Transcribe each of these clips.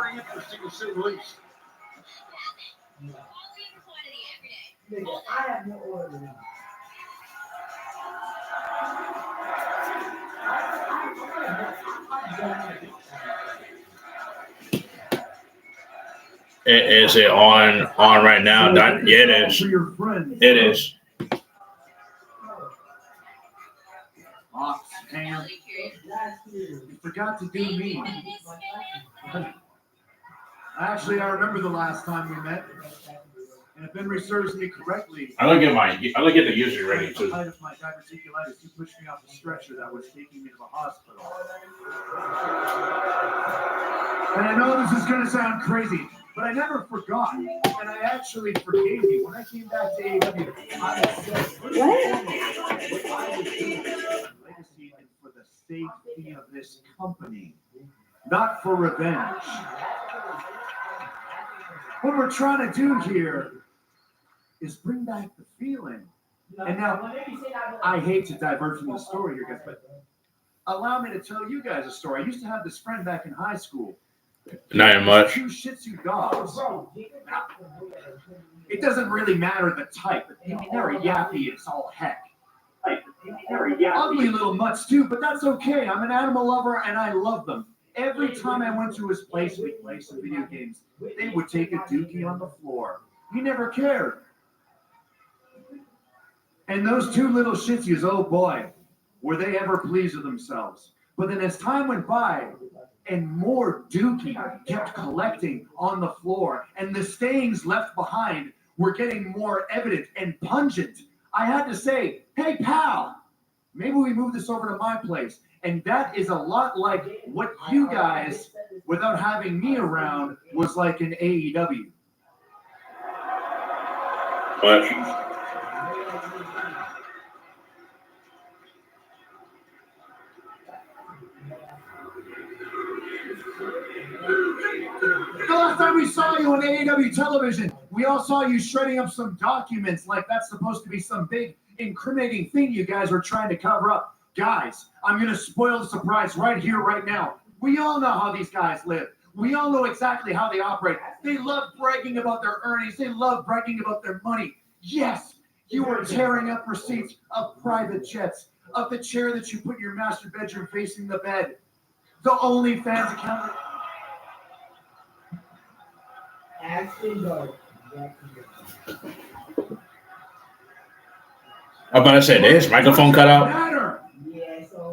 very interesting to say the least. I have no order now. Is it on right now? Yeah, it is. It is. Ox, Ham. You forgot to do me. Actually, I remember the last time we met. And if memory serves me correctly, I look at the user rating too. At the height of my diverticulitis, you pushed me off a stretcher that was taking me to the hospital. And I know this is going to sound crazy, but I never forgot. And I actually forgave you. When I came back to AEW, I said, what I was doing legacy and for the safety of this company, not for revenge. What we're trying to do here is bring back the feeling. And now, I hate to divert from the story here, guys, but allow me to tell you guys a story. I used to have this friend back in high school. Not much. 2 Shih Tzu dogs. Now, it doesn't really matter the type. They're yappy as all heck. Ugly little mutts too, but that's okay. I'm an animal lover and I love them. Every time I went to his place, we'd play some video games. They would take a dookie on the floor. He never cared. And those 2 little Shih Tzus, oh boy, were they ever pleased with themselves. But then as time went by, and more dookie kept collecting on the floor, and the stains left behind were getting more evident and pungent, I had to say, hey, pal, maybe we move this over to my place. And that is a lot like what you guys, without having me around, was like in AEW. What? The last time we saw you on AEW television, we all saw you shredding up some documents like that's supposed to be some big incriminating thing you guys were trying to cover up. Guys, I'm going to spoil the surprise right here, right now. We all know how these guys live. We all know exactly how they operate. They love bragging about their earnings. They love bragging about their money. Yes, you are tearing up receipts of private jets, of the chair that you put in your master bedroom facing the bed, the OnlyFans account. Actually, no. I'm about to say this microphone cut out.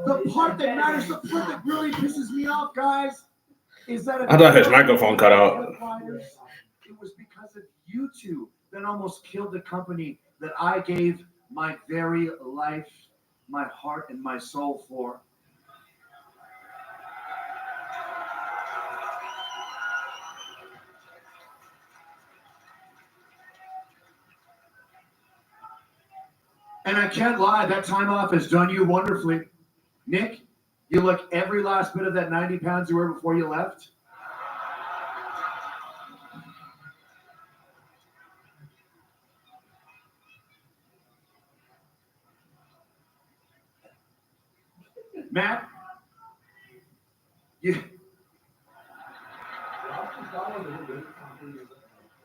The part that matters, the part that really pisses me off, guys, is that I thought his microphone cut out. It was because of you two that almost killed the company that I gave my very life, my heart, and my soul for. And I can't lie, that time off has done you wonderfully. Nick, you look every last bit of that 90 pounds you were before you left. Matt,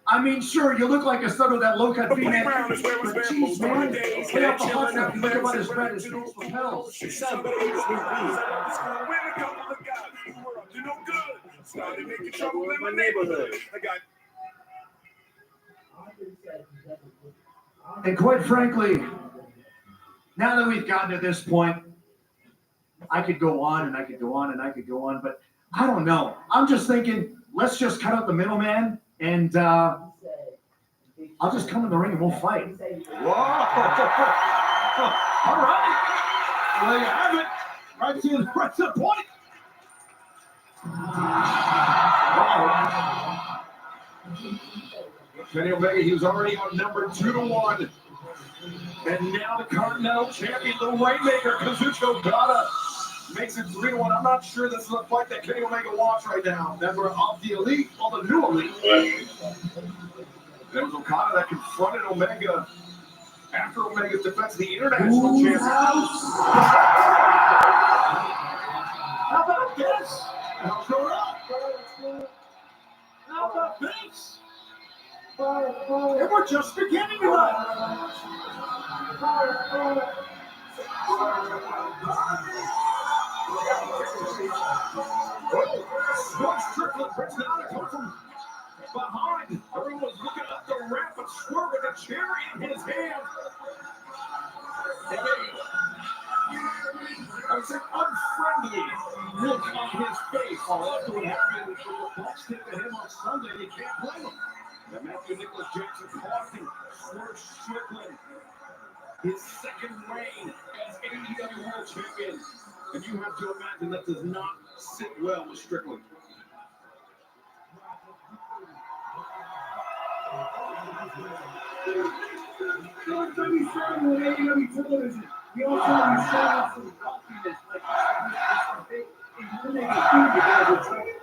I mean, sure, you look like a son of that low-cut female. But geez, man, get off the hot tub and look about his red as his lapels. Started making trouble in my neighborhood. And quite frankly, now that we've gotten to this point, I could go on and I could go on and I could go on, but I don't know. I'm just thinking, let's just cut out the middleman and I'll just come in the ring and we'll fight. Whoa! All right. Well, there you have it. Right to the point. Kenny Omega, he was already on number 2-1. And now the Continental Champion, the Rainmaker, Kazuchika Okada, makes it 3-1. I'm not sure this is a fight that Kenny Omega wants right now. Member of the Elite, or the new Elite. There was Okada that confronted Omega after Omega's defense of the International Championship. How about this? What's going on? And we're just beginning tonight. Swerve Strickland brings it out. It comes from behind. Everyone was looking up the ramp, but Swerve with a cherry in his hand. I would say unfriendly look on his face. All after what happened with the Bucks did to him on Sunday, you can't blame him. And Matthew Nicholas Jackson costing Swerve Strickland his second reign as AEW World Champion. And you have to imagine that does not sit well with Strickland. Last time you saw him on AEW television, we also saw you showing off some documents like some big incriminating thing you guys were trying.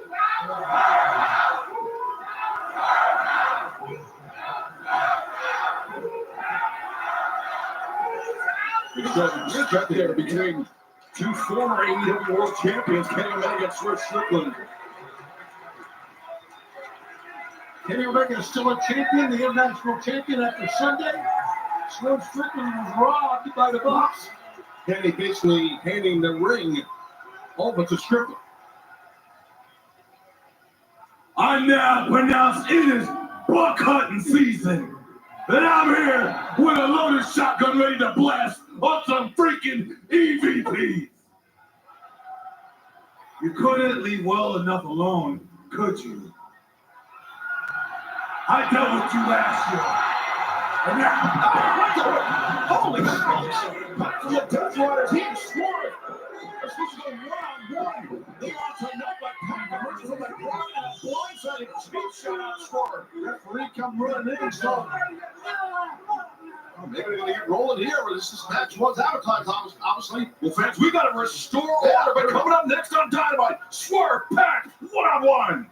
Respect there between two former AEW World Champions, Kenny Omega and Swerve Strickland. Kenny Omega is still a champion, the international champion after Sunday. Swerve Strickland was robbed by the Bucks. Kenny basically handing the ring over to Strickland. I now pronounce it is buck hunting season. And I'm here with a loaded shotgun ready to blast on some freaking EVPs. You couldn't leave well enough alone, could you? I dealt with you last year. And now, Holy smokes! Back from the Death Riders, he and Swerve are supposed to go one-on-one. They are tonight by Pac emerges from the ground and a blindsided cheap shot on Swerve. Referee come running in, so maybe they're going to get rolling here, but this match was advertised, obviously. Well, fans, we got to restore order, but coming up next on Dynamite, Swerve, Pac, one-on-one.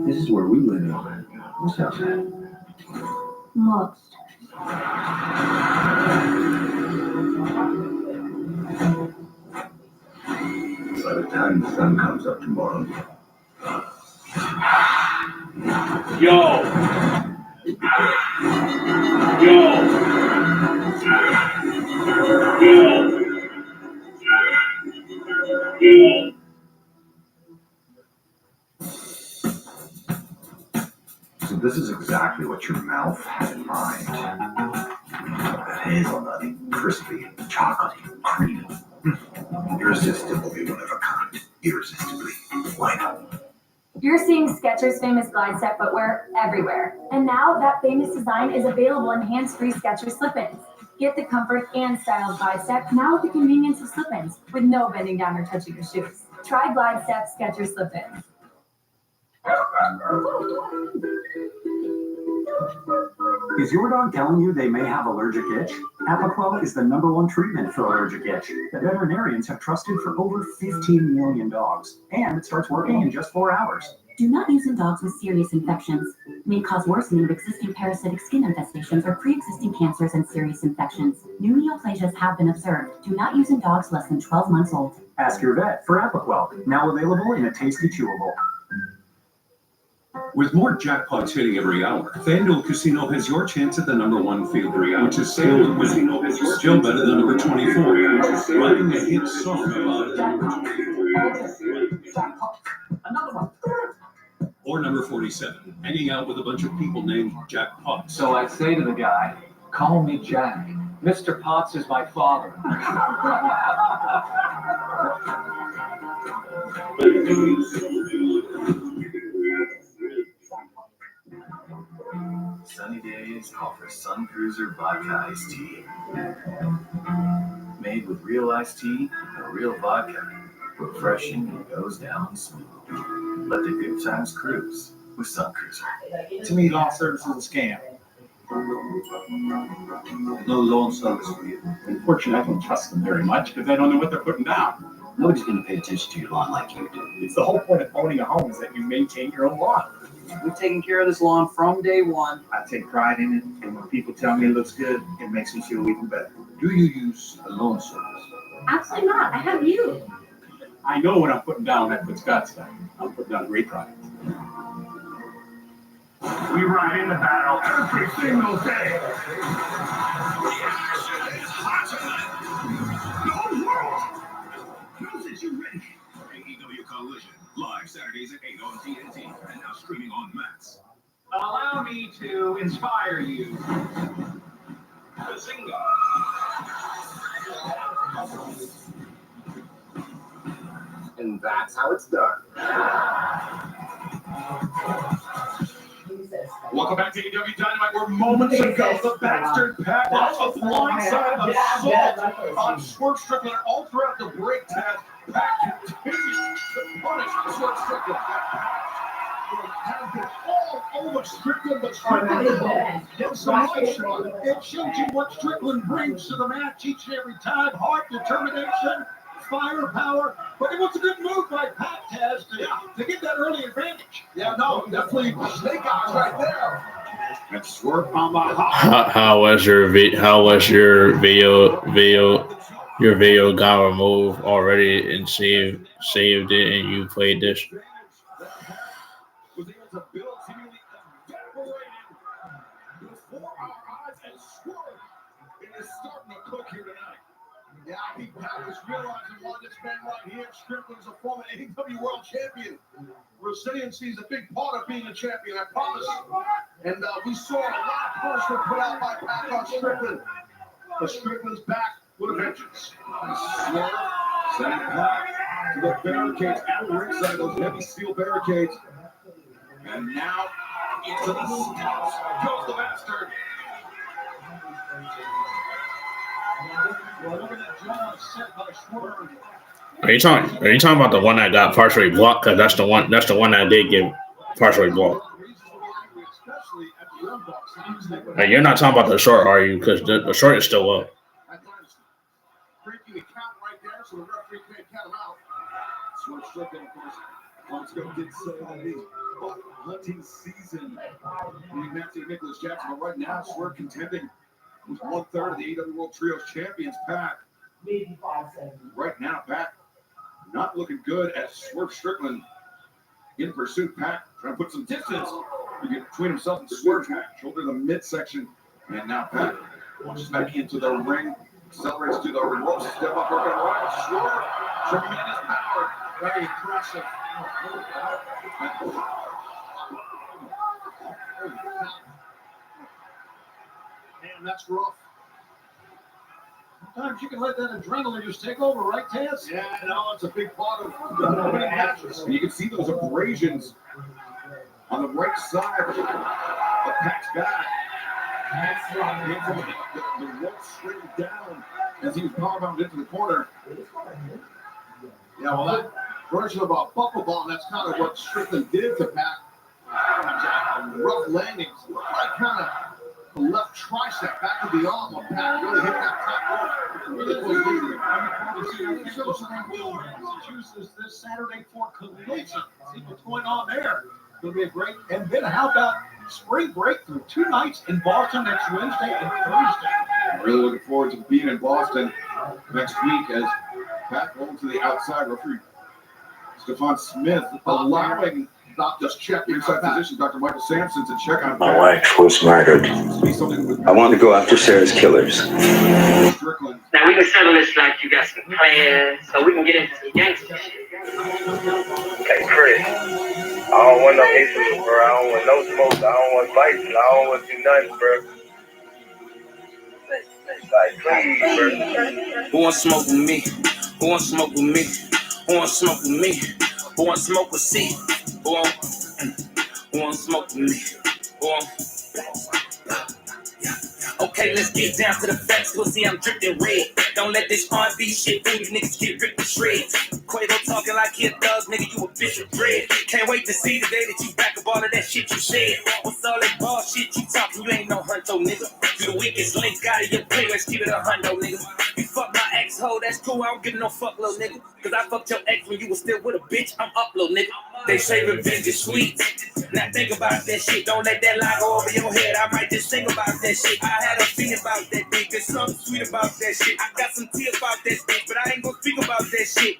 This is where we live. What's up? Most. By the time the sun comes up tomorrow. Yo. So this is exactly what your mouth had in mind. Hazelnutty, crispy, chocolatey, creamy. Irresistibly one of a kind. Irresistibly vital. You're seeing Skechers' famous glide step footwear everywhere. And now that famous design is available in hands-free Skechers slip-ins. Get the comfort and style of glide step now with the convenience of slip-ins with no bending down or touching your shoes. Try glide step Skechers slip-ins. Is your dog telling you they may have allergic itch? Apoquel is the #1 treatment for allergic itch that veterinarians have trusted for over 15 million dogs. And it starts working in just 4 hours. Do not use in dogs with serious infections. May cause worsening of existing parasitic skin infestations or pre-existing cancers and serious infections. New neoplasias have been observed. Do not use in dogs less than 12 months old. Ask your vet for Apoquel, now available in a tasty chewable. With more jackpots hitting every hour, FanDuel Casino has your chance at the #1 field three-out, which is still winning. Still better than number 24, writing a hit song about Another one. or number 47, hanging out with a bunch of people named Jack Potts. So I say to the guy, call me Jack. Mr. Potts is my father. Sunny days call for Sun Cruiser Vodka Iced Tea. Made with real iced tea and real vodka. Refreshing and goes down smooth. Let the good times cruise with Sun Cruiser. To me, lawn service is a scam. No loan service for you. Unfortunately, I don't trust them very much because I don't know what they're putting down. Nobody's going to pay attention to your lawn like you do. It's the whole point of owning a home is that you maintain your own lawn. We've taken care of this lawn from day one. I take pride in it, and when people tell me it looks good, it makes me feel even better. Do you use a loan service? Absolutely not. I have you. I know what I'm putting down. That puts God's down. I'm putting down a great product. We ride in the battle every single day. The world knows that you're ready. AEW Collision, live Saturdays at 8 on TNT, and now streaming on Max. Allow me to inspire you. Bazinga. And that's how it's done. Welcome back to AEW Dynamite, where moments ago the bastard packed off a blindside assault on Swerve Strickland all throughout the break tag. Pack continues to punish Swerve Strickland. Have been all over Strickland, but Strickland gets some motion on it. It shows you what Strickland brings to the match each and every time. Heart, determination, firepower. But it was a good move by Pat Taz to get that early advantage. Yeah, no, definitely snake eyes right there. And Swerve on the hot. How was your video got removed already and saved it and you played this? Was able to build seemingly evaporated before our eyes, and Swerve is starting to cook here tonight. Yeah, I think Pat is realizing why this man right here, Strickland's a former AEW World Champion. Resiliency is a big part of being a champion, I promise. And we saw a lot of punishment put out by Pat on Strickland. But Strickland's back with a vengeance. Swerve sending Pat to the barricades at ringside, those heavy steel barricades. And now into the steps goes the bastard. Are you talking about the one that got partially blocked? Because that's the one that did get partially blocked. And you're not talking about the short, are you? Because the short is still up. Breaking the count right there, so the referee can't count him out. Swerve Strickland, of course. Lonsco did say that he's buck hunting season. Matthew Nicholas Jackson, but right now Swerve contending with 1/3 of the AEW World Trios Champions, Pat. Right now, Pat not looking good as Swerve Strickland in pursuit. Pat trying to put some distance between himself and Swerve. Shoulder to the midsection, and now Pat launches back into the ring, accelerates to the ropes, step up, working right. Swerve, tremendous power, very impressive. Man, that's rough. Sometimes you can let that adrenaline just take over, right, Taz? Yeah, no, it's a big part of the winning matches. And you can see those abrasions on the right side of Pat's back. The rope straight down as he was powerbound into the corner. Yeah, well, that version of a buckle bomb, that's kind of what Strickland did to Pat. Rough landings, like kind of the left tricep back to the arm of Pat, really hit that top rope. Really Chooses this Saturday for Collision. See what's going on there. It'll be a great. And then how about spring breakthrough? 2 nights in Boston next Wednesday and Thursday. Really looking forward to being in Boston next week as Pat rolls to the outside. Referee Stephon Smith allowing doctors check inside physician Dr. Michael Sampson to check on My wife was murdered. I want to go after Sarah's killers. Strickland. Now we can settle this like you got some plans, so we can get into some gangster shit. Hey, Chris. I don't want no issues, bro. I don't want no smoke. I don't want fights. I don't want to do nothing, bro. Like, please, bro. Who wants smoke with me? Who wants smoke with me? Who wants smoke with me? Who wants smoke with C? Who wants smoke with me? Who wants... Okay, let's get down to the facts, pussy, I'm dripping red. Don't let this R&B shit fool you niggas get ripped to shreds. Quavo talking like he a thug, nigga, you a bitch of bread. Can't wait to see the day that you back up all of that shit you said. What's all that bullshit you talking, you ain't no hunto, nigga. You the weakest link out of your play, let's keep it a hundo, nigga. You fuck my ex-hoe, that's cool, I don't give no fuck, little nigga. Cause I fucked your ex when you was still with a bitch, I'm up, little nigga. They say revenge is sweet. Now think about that shit, don't let that lie go over your head. I might just sing about that shit. I had a feeling about that dick, there's something sweet about that shit. I got some tea about that dick, but I ain't gonna speak about that shit.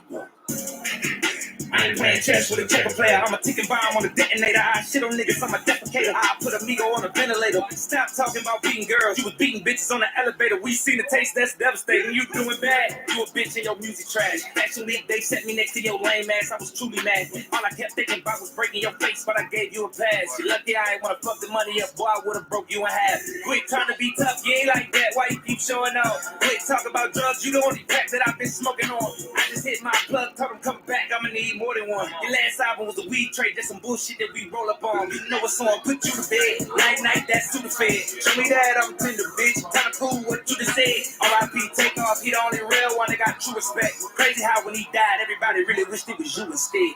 I ain't playing chess with a checker player. I'm a ticking bomb on a detonator. I shit on niggas, I'm a defecator. I put Amigo on a ventilator. Stop talking about beating girls. You was beating bitches on the elevator. We seen the taste that's devastating. You doing bad. You a bitch and your music trash. Actually, they set me next to your lame ass. I was truly mad. All I kept thinking about was breaking your face, but I gave you a pass. You lucky I ain't wanna fuck the money up, boy. I would've broke you in half. Quit trying to be tough. You ain't like that. Why you keep showing off? Quit talk about drugs. You the only pack that I've been smoking on. I just hit my plug. Told him come back. I'ma need more than one. Your last album was a weed trade. That's some bullshit that we roll up on. You know what's on. Put you to bed. Night, that's to the fed. Show me that I'm tender, bitch. Kinda cool what you just said. R.I.P. take off. He the only real one that got true respect. Crazy how when he died, everybody really wished it was you instead.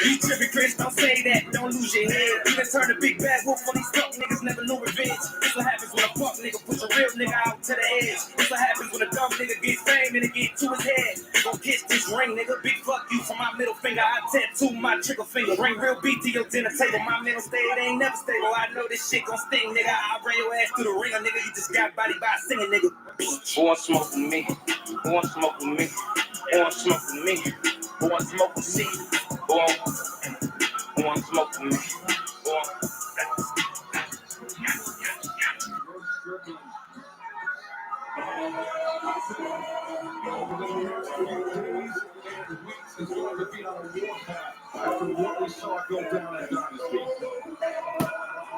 You tripping, Chris. Don't say that. Don't lose your head. You done turn a big bad wolf on these fuck niggas. Never knew revenge. This what happens when a fuck nigga push a real nigga out to the edge. This what happens when a dumb nigga get fame and it get to his head. You gon' kiss this ring, nigga. Big fuck you for my middle finger. I tattoo my trigger finger. Bring real beat to your dinner table. My mental state ain't never stable. I know this shit gon' sting, nigga. I bring your ass through the ringer, nigga. You just got body by a singing, nigga. Who want smoke with me? Who want smoke with me? Who want smoke with me? Who want smoke with me? Who want smoke with me? Who want... Is going to be on a warpath after what we saw go down at Dynasty.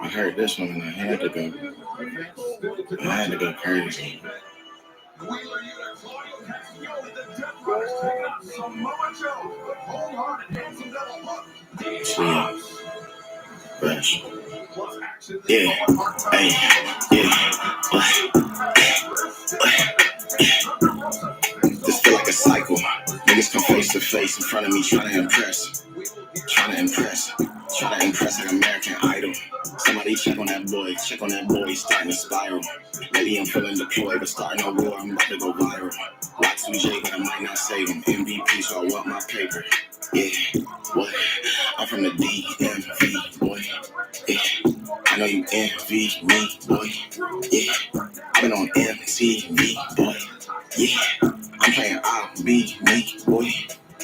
I heard this one and I had to go. I had to go crazy. Wheeler Yuta, Claudio Castagnoli, the Death Riders taking out Samoa Joe. Hold hard and dancing double hook. See, fresh. Yeah, hey, yeah. This feel like a cycle. Niggas come face to face in front of me trying to impress. Trying to impress like American Idol. Somebody check on that boy, he's starting to spiral. Maybe I'm feeling deployed, but starting a war, I'm about to go viral. Like 2J, but I might not save him. MVP, so I want my paper. Yeah, what? I'm from the DMV, boy. Yeah, I know you envy me, boy. Yeah, I've been on MTV, boy. Yeah, I'm playing I'll be me, boy.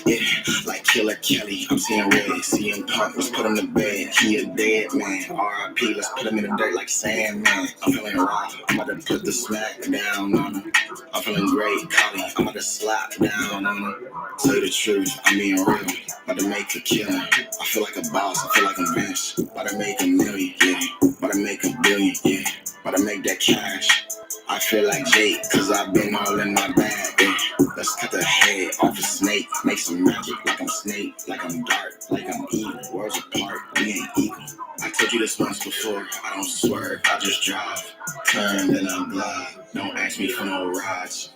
Yeah, like Killer Kelly, I'm seeing red. CM Punk, let's put him to bed. He a dead man. R.I.P., let's put him in the dirt like Sandman. I'm feeling raw, I'm about to put the smack down on him. I'm feeling great, Collie, I'm about to slap down on him. Tell you the truth, I'm being real. About to make a killing. I feel like a boss, I feel like I'm Vince. About to make $1 million, yeah. About to make $1 billion, yeah. About to make that cash. I feel like Jake, cause I've been all in my bag, yeah. Let's cut the head off a snake. Make some magic like I'm Snake, like I'm dark, like I'm evil. Worlds apart, we ain't equal. I told you this once before, I don't swerve, I just drive. Turn, then I glide. Don't ask me for no rides.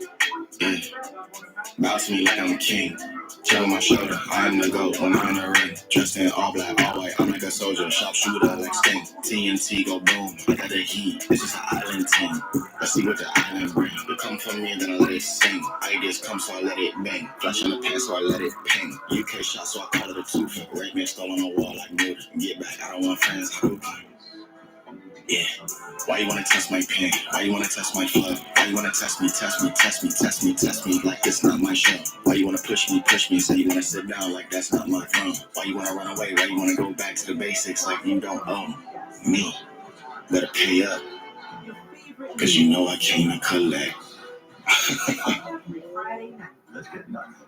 Yeah. Bounce me like I'm a king. Chill on my shoulder, I'm the GOAT when I'm in the ring. Dressed in all black, all white, I'm like a soldier. Sharpshooter like Sting. TNT go boom, I got the heat. This is an island team. Let's see what the island bring. You come for me and then I let it sing. Ideas come so I let it bang. Flash in the pants so I let it ping. UK shot so I call it a tooth. Red man stole on the wall like Newton. Get back, I don't want friends, hooping. Yeah. Why you wanna test my pen? Why you wanna test my flow? Why you wanna test me like it's not my show? Why you wanna push me, say you wanna sit down like that's not my throne? Why you wanna run away? Why you wanna go back to the basics like you don't own me? Better pay up, cause you know I came and collect. Friday night. Let's get nuts.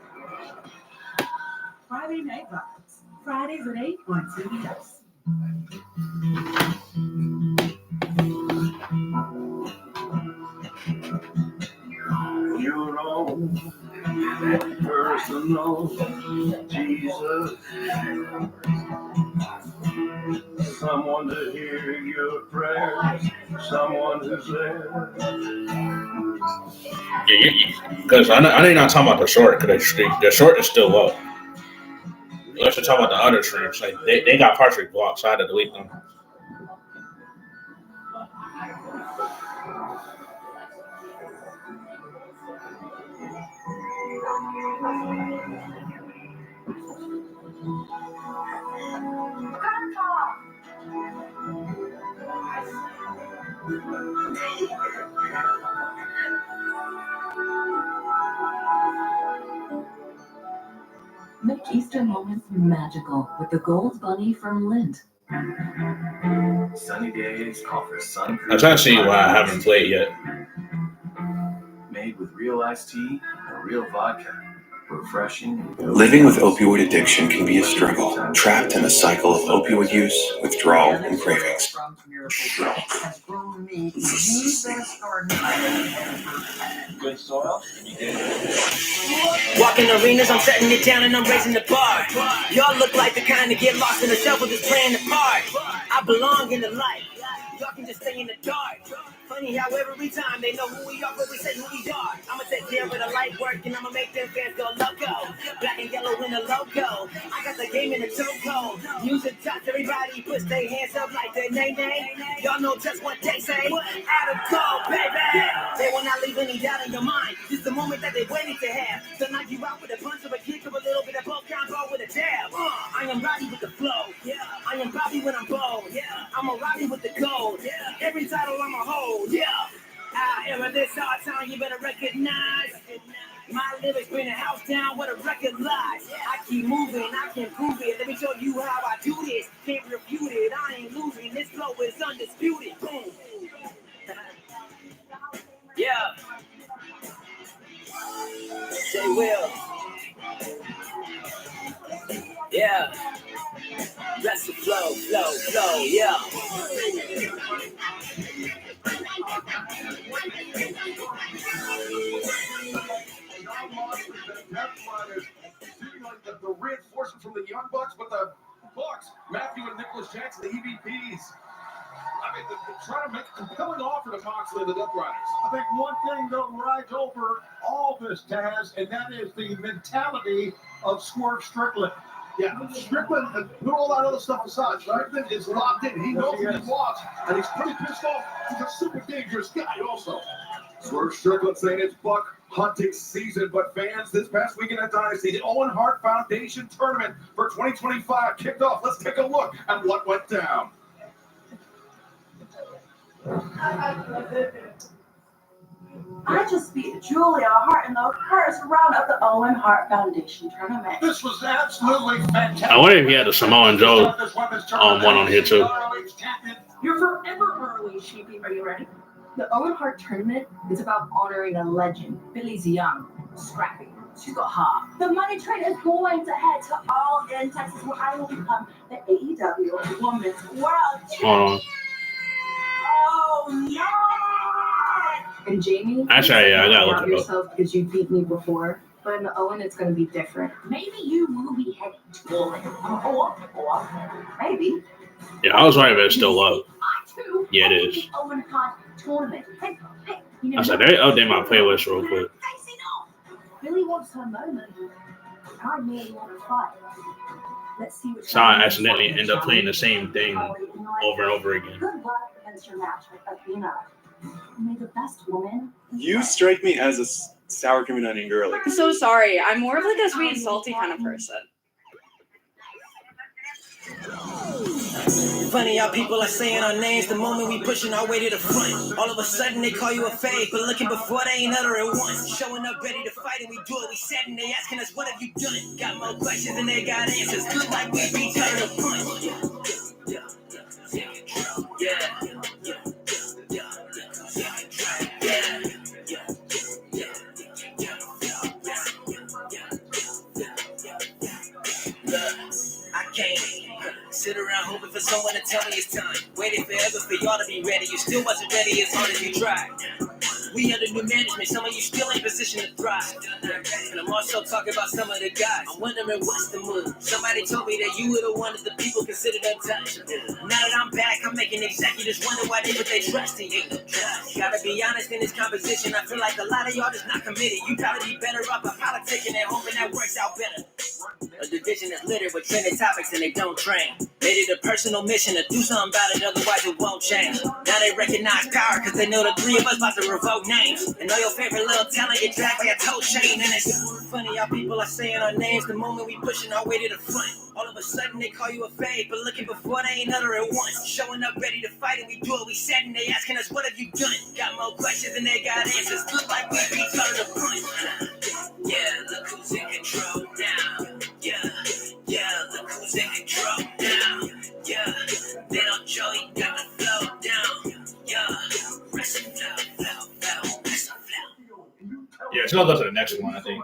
Friday Night Vibes. Fridays at 8 on CBS. Your own personal Jesus. Someone to hear your prayers. Someone who's there. Yeah, because I know you're not talking about the short, because the short is still low. Unless you're talking about the other streams, like they got partially blocked, so I had to delete them. Easter moments magical with the Gold Bunny from Lindt. Sunny days call for sun. I'm trying to see why I haven't played yet. Made with real iced tea and real vodka. Refreshing. Living with opioid addiction can be a struggle. Trapped in a cycle of opioid use, withdrawal, and cravings. Good soil. Walking arenas, I'm setting it down and I'm raising the bar. Y'all look like the kind to get lost in the shuffle, just playing the part. I belong in the light. Y'all can just stay in the dark. Funny how every time they know who we are, but we say who we are. I'ma take care of the light work and I'ma make them fans go loco. Black and yellow in the logo. I got the game in the chokehold. Music drops, everybody puts their hands up like their name. Y'all know just what they say. Out of gold, baby. They will not leave any doubt in your mind. It's the moment that they waited to have. So knock you out with a punch or a kick or a little bit of both combo with a jab. I am Roddy with the flow. I am Bobby when I'm bold. I'm a Roddy with the gold. Every title I'm a hold. Our era, this hard time, you better recognize. My lyrics bring the house down where the record lies. I keep moving, I can prove it. Let me show you how I do this. Can't refute it, I ain't losing. This flow is undisputed. Boom. Yeah. Say Will. Yeah. Bless the flow, yeah. The reinforcements from the Young Bucks, but the Bucks, Matthew and Nicholas Jackson, the EVPs. I mean, they're trying to make a compelling offer to Moxley and the Death Riders. I think one thing that rides over all this, Taz, and that is the mentality of Swerve Strickland. Yeah, Strickland, put all that other stuff aside. Strickland is locked in. He knows what he wants, and he's pretty pissed off. He's a super dangerous guy also. Swerve Strickland saying it's Buck hunting season, but fans, this past weekend at Dynasty, the Owen Hart Foundation Tournament for 2025 kicked off. Let's take a look at what went down. I just beat Julia Hart in the first round of the Owen Hart Foundation Tournament. This was absolutely fantastic. I wonder if he had the Samoan Joe one on here too. You're forever early, Sheepy. Are you ready? The Owen Hart Tournament is about honoring a legend. Billy's young, scrappy. She's got heart. The money train is going to head to All In Texas, where I will become the AEW Women's World Champion. Oh no! And Jamie, Actually, yeah, I gotta look it up. yourself because you beat me before. But in the Owen, it's going to be different. Maybe you will be heading to Owen. Maybe. Yeah, I was wondering if it's still up. Yeah, it is. Owen Hart Tournament. Hey, I said, they update my playlist real quick. Billy wants her moment. I really want to fight. Let's see what. So I accidentally end up playing the same thing over and over again. Good luck against your match with Athena. May the best woman. You strike me as a sour cream and onion girl. I'm so sorry. I'm more of like a sweet and salty kind of person. Funny how people are saying our names the moment we pushing our way to the front. All of a sudden they call you a fake, but looking before they ain't utter it once. Showing up ready to fight and we do it. We said and they asking us, what have you done? Got more questions than they got answers. Look like we beat her to the punch. I can't sit around hoping for someone to tell me it's time. Waiting forever for y'all to be ready. You still wasn't ready as hard as you tried. We under new management, some of you still ain't positioned to thrive. And I'm also talking about some of the guys. I'm wondering what's the move. Somebody told me that you were the one that the people considered untouchable. Now that I'm back, I'm making executives wonder why they put their trust in you. Gotta be honest, in this competition, I feel like a lot of y'all just not committed. You probably be better off by politicking at home, and that works out better. A division that's littered with trending topics and they don't train. Made it a personal mission to do something about it, otherwise it won't change. Now they recognize power because they know the three of us about to revoke names. And know your favorite little talent get dragged by a toe chain. And it's funny how people are saying our names the moment we pushing our way to the front. All of a sudden they call you a fake, but looking before they ain't utter it once. Showing up ready to fight and we do it. We said and they asking us, what have you done? Got more questions than they got answers. Look like we beat her to the punch. Yeah, look who's in control now. Yeah. She's gonna go to the next one, I think.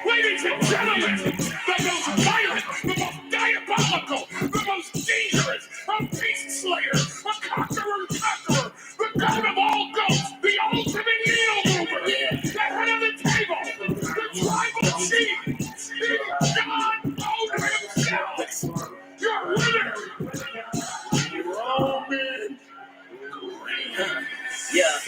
Ladies and gentlemen, the most violent, the most diabolical, the most dangerous, a beast slayer, a conqueror, the god of all goats, the ultimate needle mover, the head of the table, the tribal chief, the god owner himself, your winner, Roman. Yeah.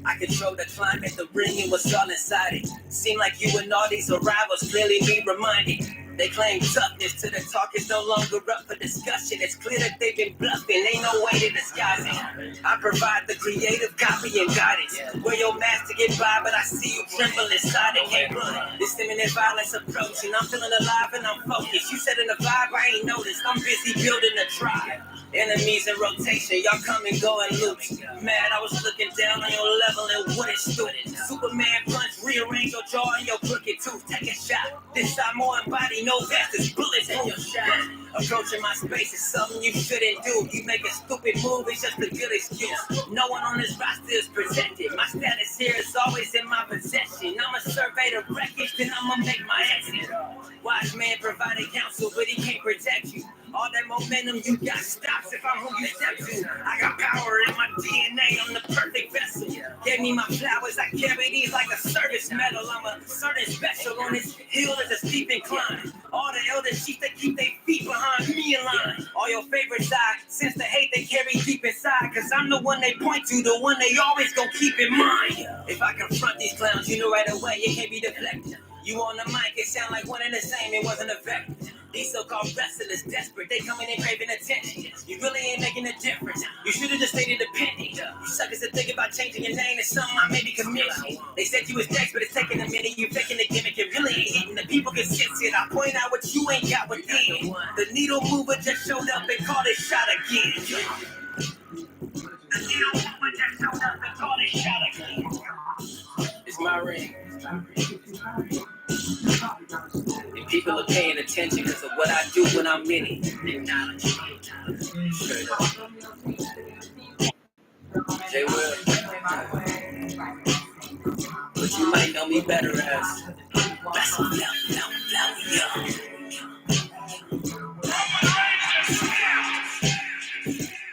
I control the climate, the ring, and what's all inside it. Seem like you and all these arrivals clearly need reminded. They claim toughness to the talk is no longer up for discussion. It's clear that they've been bluffing, ain't no way to disguise it. I provide the creative copy and guidance. Wear your mask to get by, but I see you tremble inside and can't run. This imminent violence approaching, I'm feeling alive and I'm focused. You said in the vibe, I ain't noticed. I'm busy building a tribe. Enemies in rotation, y'all come and go and loop. Mad, I was looking down on your level and wouldn't stood. Superman punch, rearrange your jaw and your crooked tooth. Take a shot. This time more embody, no vest, there's bullets in your shot. Approaching my space is something you shouldn't do. You make a stupid move, it's just a good excuse. No one on this roster is protected. My status here is always in my possession. I'ma survey the wreckage, then I'ma make my exit. Wise man provided counsel, but he can't protect you. All that momentum you got stops if I'm who you step to. I got power in my DNA, I'm the perfect vessel. Gave me my flowers, I carry these like a service medal. I'm a certain special on this hill, is a steep incline. All the elder chiefs, they keep their feet behind me in line. All your favorites I sense the hate they carry deep inside. Cause I'm the one they point to, the one they always gon' keep in mind. If I confront these clowns, you know right away it can't be deflected. You on the mic, it sound like one and the same, it wasn't effective. These so-called wrestlers desperate, they coming in craving attention. You really ain't making a difference. You should've just stayed independent. You suckers that think about changing your name to something I maybe committed. They said you was next, but it's taking a minute. You faking the gimmick, it really ain't hitting. The people can sense it. I point out what you ain't got within. The needle mover just showed up and called it shot again. The needle mover just showed up and called it shot again. It's my ring. And people are paying attention because of what I do when I'm in it. Straight up. They will. But you might know me better as Wrestle Young.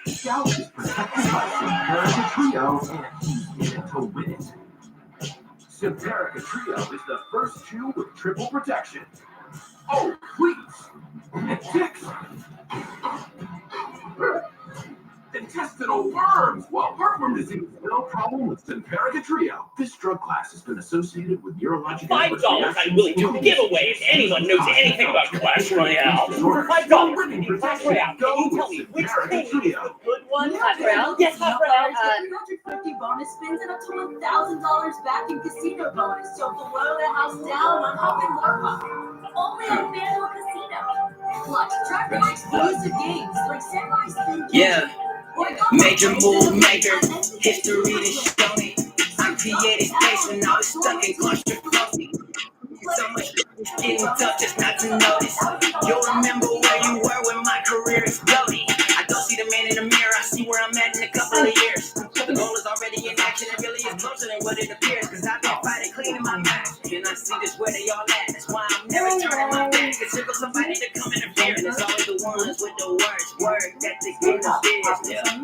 Scout is protected by Simparica Trio, and he's in it to win it. Simparica Trio is the first chew with triple protection. Oh, please! It ticks! Intestinal worms! Well, heartworm disease, no problem with Simparica Trio. This drug class has been associated with neurological $5 I'm willing to give away if anyone knows anything about Clash Royale. For $5 in Clash Royale, can you tell me which thing is the good one? Hot Royale? Yes, Hot Royale. 350 bonus spins and up to $1,000 back in casino bonus. So blow the house down on Hop and Larva. Only on FanDuel Casino. Plus, track more exclusive games like Samurai Spin. Yeah. Major move maker, history to show me. I created space when I was stuck in claustrophobia. So much it's getting tough just not to notice. You'll remember where you were when my career exploded. I don't see the man in the mirror, I see where I'm at in a couple of years. The goal is already in action, it really is closer than what it appears. Cause I've been fighting clean in my match. And I see this where they all at. That's why I'm never turning my back. Cause here goes somebody to come interfere. And it's always the ones with the worst work that they get the biz.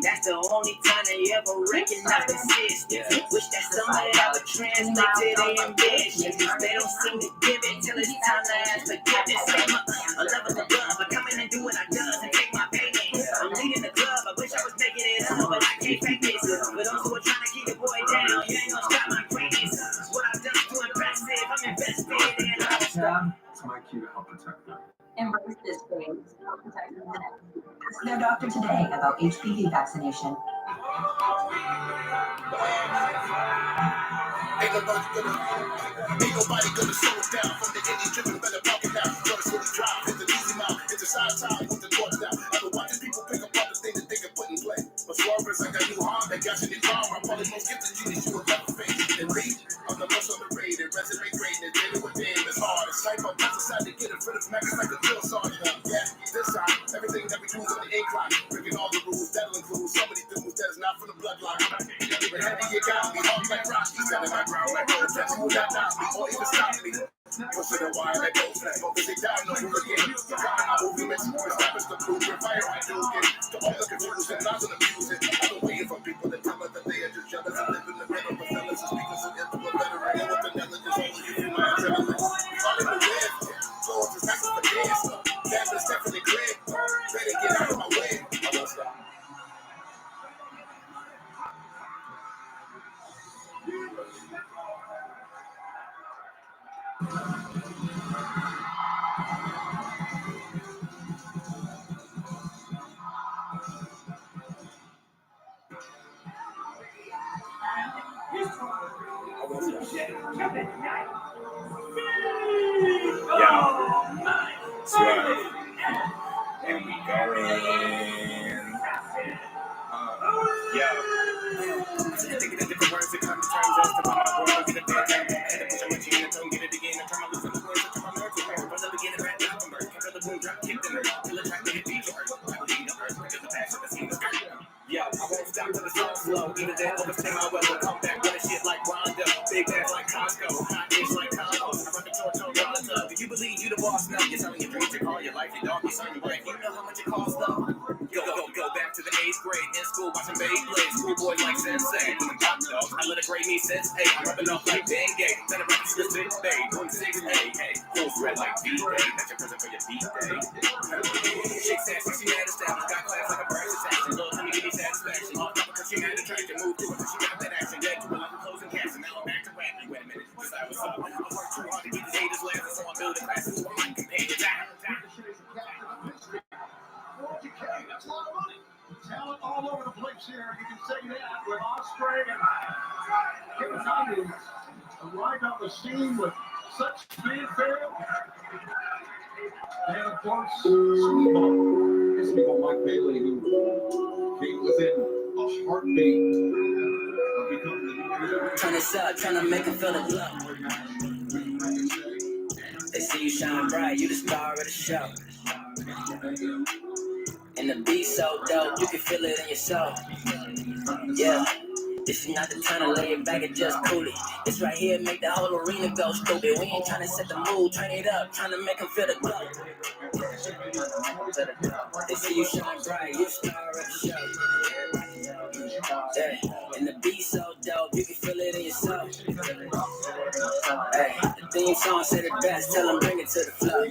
That's the only time they ever recognize existence. Wish that somebody I would translate to their ambitions. They don't seem to give it till it's time to ask forgiveness. I'm a level above, I come in and do what I does and take my payment. I'm leading the club, I wish I was making it up, but I can't fake this. But those who are trying to keep the boy down, you ain't gonna stop my greatness. What I've done is too impressive, I'm invested in it. It's my cue to help protect them. Embrace this phase. Help protect them. Ask their doctor today about HPV vaccination. Ain't nobody gonna slow it down. From the indie driven, better pop it down. First when we drive, hit the easy mouth. It's a side time with the torch down. I've been watching people pick up all the things that they can put in play. But swervers like a new harm, they got you in car. I'm probably most gifted genius you will ever face. And read, I'm the most underrated. Resume greatness, daily with them. It's hard. It's like I'm decided to get in front of Mac like a drill sergeant. Yeah, this time, everything that we do is on the incline. Breaking all the rules, that'll include so many dudes that is not from the bloodline. But heavy, you got me. Hard like Rocky, standing my ground like road. That's who that now. some more stoppers to prove your fire I do get. To all the conversions, not to abuse it. I've been waiting for people to tell us that they are just jealous. I live in the middle, but fellas is speaking so into a better area with the knowledge is only you feel my adrenaline. All in the wind, flow is not for dance. That is definitely clear. Better get out of my way. I won't stop. Swerve. And we going. Thinking of different words that come to terms as to my world. Get a bad time. Had to push on my chin and don't get it again. I turn my lips on the words. I turn my nerves to hurt. From the beginning, back to the bird. Can't feel the boom drop, kick the nerve. Till the track made it beat your heart. I believe the earth because the passion that's in the skirt. Yo, I won't stop till the song's slow. Either that or it's my well will come back with a shit like Rondo. Big ass like Costco. Hot dish like Congo. I run the torch on Rondo. Do you believe you the boss now? You're selling your dreams, your car, your life, your dog, your son, your wife. You know how much it costs though? Go back to the 8th grade in school watching Beyblade. Schoolboys like Sensei. Doing top dogs. I let a grade me since 8. I'm rubbing off like dengue. Then I'm rapping Swiss Big Bay. 1-6, hey. Full red like B-Day. That's your present for your B-Day. Shake sassy, she mad established. Got class like a birth assassin. Little Timmy give me satisfaction. Off top because she mad attraction. Move through it because she got that action. Dead to it like a closing cast. And now I'm back to rapping. Wait a minute. This I was up. I worked too hard to get these haters laughing. So I'm building classes for my companions. That's a lot of money. Talent all over the place here. You can say that with Osprey and Kevin Owens arrived on the scene with such fanfare. And of course, Sweebo Mike Bailey, who came within a heartbeat of becoming the new. Turn this up, trying to make him feel the glow. They see you shine bright, you the star of the show. And the beat so dope, you can feel it in your soul. Yeah, this is not the time to lay it back and just cool it. This right here make the whole arena go stupid. We ain't trying to set the mood, turn it up, trying to make them feel the glow. They see you shine bright, you the star of the show. Yeah, and the beat so dope, you can feel it in your soul. Hey, the theme song said it best, tell them bring it to the flow.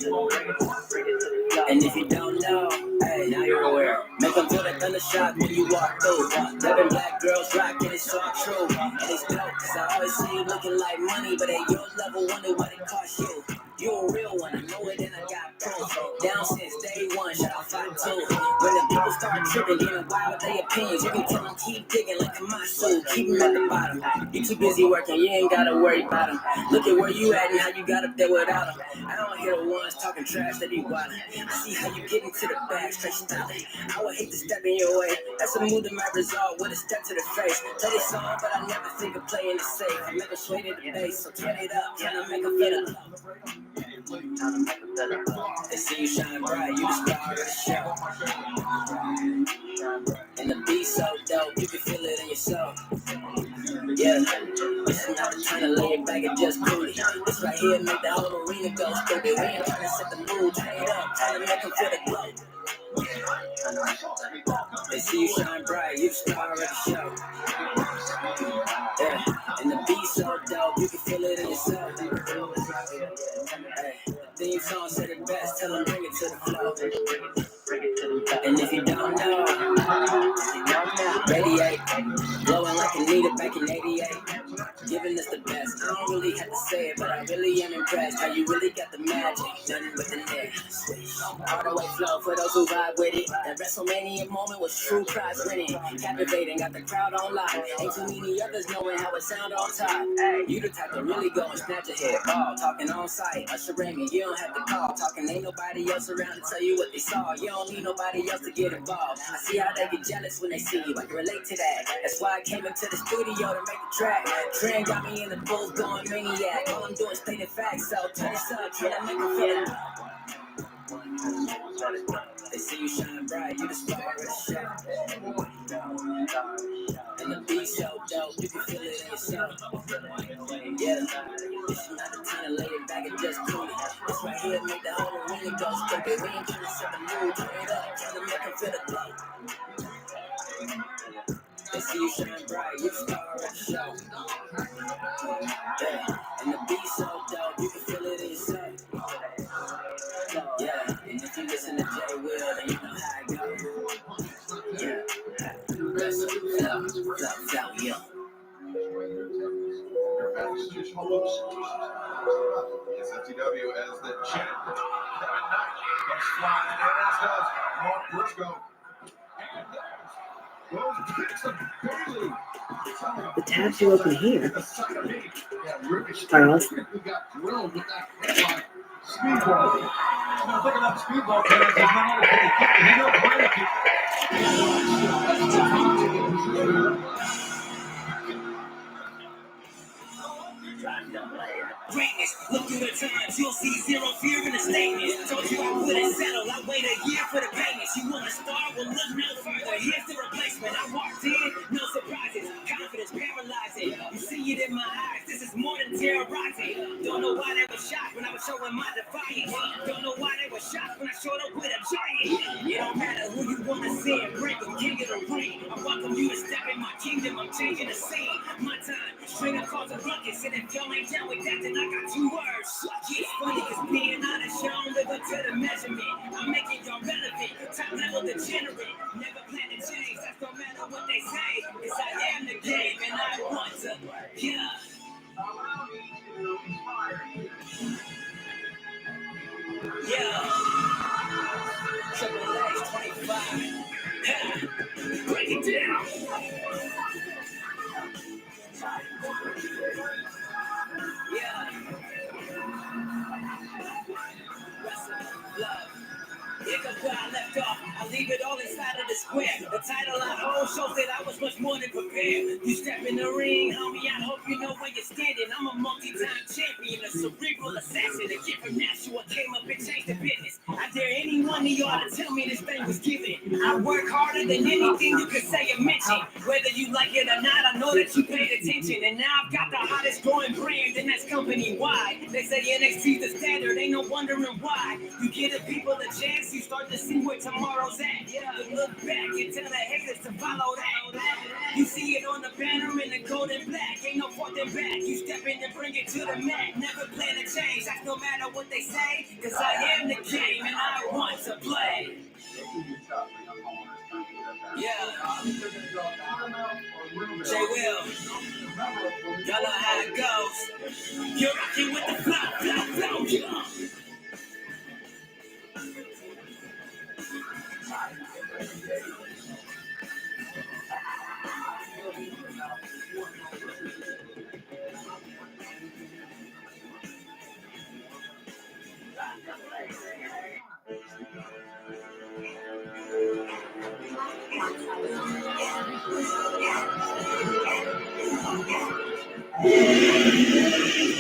And if you don't know, hey, now you're aware. Make them feel that thunder shock when you walk through. Seven black girls rockin', it's all true. And it's dope, cause I always see you looking like money, but at your level, wonder what it cost you. You a real one, I know it and I got proof. Down since day one, shout out 5-2. When the people start tripping, getting wild with their opinions, you can tell them keep digging like a muscle, keep them at the bottom. You too busy working, you ain't gotta worry about them. Look at where you at and how you got up there without them. I don't hear the ones talking trash, they be wildin'. I see how you get into the bag, straight styling. I would hate to step in your way. That's a move that might result with a step to the face. Play this song, but I never think of playing it safe. I make them sway to the bass, so turn it up, trying to make them feel it. They see you shine bright, you the star of the show. And the beat so dope, you can feel it in your soul. Yeah, this is not the time to lay it back and just cool it. This right here make the whole arena go stupid. We ain't trying to set the mood, turn it up, trying to make them feel the glow. They see you shine bright, you the star of the show. Yeah, and the beat so dope, you can feel it in your soul. Hey, the theme song said it best, tell them bring it to the flow. And if you don't know, radiate, blowing like Anita back in 88, giving us the best. I don't really have to say it, but I really am impressed how you really got the magic, nothing but the net. All the way flow for those who vibe with it. That WrestleMania moment was true prize winning, captivating, got the crowd on live. Ain't too many others knowing how it sound on top. You the type to really go and snatch a head ball, talking on site, Usher Raymond, you don't have to call, talking ain't nobody else around to tell you what they saw. You don't need nobody else to get involved. I see how they get jealous when they see you. I can relate to that. That's why I came into the studio to make the track. Trend got me in the booth going maniac. All I'm doing is stating facts. So turn this up, try to make them feel it. They see you shine bright, you the star of the show. And the beat so dope, you can feel it in your soul. Yeah, this is not the time to lay it back and just cool it. This right here make the whole arena go Stupid, we ain't trying to set the mood, turn it up, trying to make them feel the glow. They see you shine bright, you star of the show. Yeah, and the beat so dope, you can feel it in your soul. Yeah, and if you listen to J Will, then you know how it goes. Yeah, that's a flow, yeah. Yes, FTW as the champ. Kevin Knight comes flying in, as does Mark Briscoe. And those picks of Bailey. The tabs you open here are also. We got drilled with that headline. Speedball. You know, think about speedball players. There's not only can they kick, and he knows where to kick. Greatness, look through the times, you'll see zero fear in the statement. Told you I wouldn't settle, I wait a year for the payments. You want to start, well look no further, here's the replacement. I walked in, no surprises, confidence paralyzing. You see it in my eyes, this is more than terrorizing. Don't know why they were shocked when I was showing my defiance. Don't know why they were shocked when I showed up with a giant. It don't matter who you want to see and break them, king of the ring. I welcome you to step in my kingdom, I'm changing the scene. My time, straight up cause a ruckus, and if y'all ain't down with that, then I got 2 words. It's funny cause being honest, y'all don't live up to the measurement. I'm making y'all relevant, top level degenerate. Never plan to change, that's no matter what they say. Cause I am the game and I want to, yeah. Yeah. Triple H 25. Yeah. Break it down. Yeah. Wrestling, love. Pick up where I left off, I leave it all inside of the square. The title I hold shows that I was much more than prepared. You step in the ring, homie, I hope you know where you're standing. I'm a multi-time champion, a cerebral assassin. A kid from Nashua came up and changed the business. I dare any one of y'all to tell me this thing was given. I work harder than anything you could say or mention. Whether you like it or not, I know that you paid attention. And now I've got the hottest growing brand, and that's company-wide. They say NXT's the standard, ain't no wondering why. You give the people a chance, you start to see where tomorrow's at. Yeah, look back and tell the haters to follow that. You see it on the banner in the gold and black. Ain't no falling back. You step in and bring it to the mat. Never plan to change. That's no matter what they say. Cause I am the game and I want to play. Yeah. J Will. Y'all know how it goes. You're rocking with the flow. Yeah.